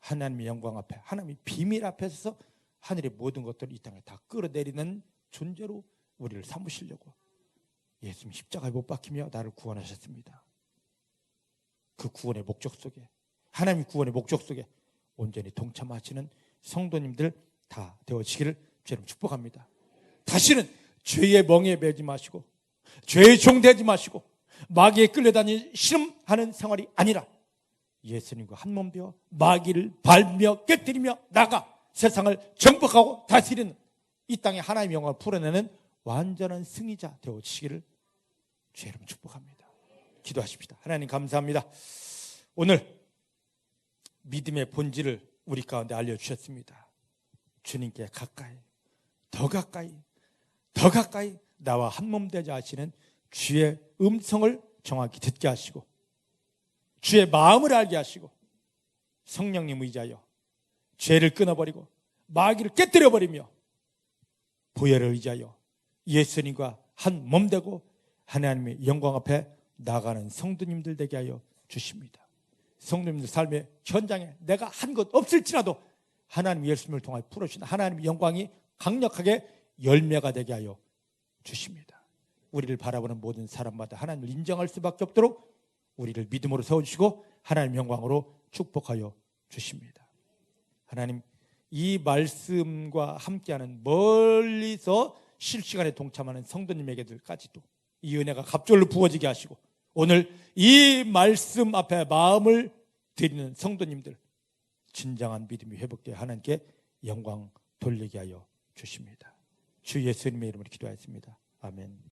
하나님의 영광 앞에, 하나님의 비밀 앞에 서서 하늘의 모든 것들을 이 땅에 다 끌어내리는 존재로 우리를 삼으시려고 예수님 십자가에 못 박히며 나를 구원하셨습니다. 그 구원의 목적 속에, 하나님의 구원의 목적 속에 온전히 동참하시는 성도님들 다 되어지기를 주님 축복합니다. 다시는 죄의 멍에 매지 마시고, 죄의 종 되지 마시고, 마귀에 끌려다니 신음하는 생활이 아니라 예수님과 한 몸 되어 마귀를 밟며 깨뜨리며 나가 세상을 정복하고 다스리는, 이 땅에 하나님의 영광을 풀어내는 완전한 승리자 되어지기를 주의 이름으로 축복합니다. 기도하십시다. 하나님 감사합니다. 오늘 믿음의 본질을 우리 가운데 알려주셨습니다. 주님께 가까이, 더 가까이, 더 가까이 나와 한 몸 되자 하시는 주의 음성을 정확히 듣게 하시고, 주의 마음을 알게 하시고, 성령님 의지하여 죄를 끊어버리고 마귀를 깨뜨려버리며 보혈을 의지하여 예수님과 한 몸 되고 하나님의 영광 앞에 나가는 성도님들 되게 하여 주십니다. 성도님들 삶의 현장에 내가 한 것 없을지라도 하나님 예수님을 통하여 풀어주신 하나님의 영광이 강력하게 열매가 되게 하여 주십니다. 우리를 바라보는 모든 사람마다 하나님을 인정할 수밖에 없도록 우리를 믿음으로 세워주시고 하나님의 영광으로 축복하여 주십니다. 하나님, 이 말씀과 함께하는 멀리서 실시간에 동참하는 성도님에게들까지도 이 은혜가 갑절로 부어지게 하시고, 오늘 이 말씀 앞에 마음을 드리는 성도님들 진정한 믿음이 회복되어 하나님께 영광 돌리게 하여 주십니다. 주 예수님의 이름으로 기도하였습니다. 아멘.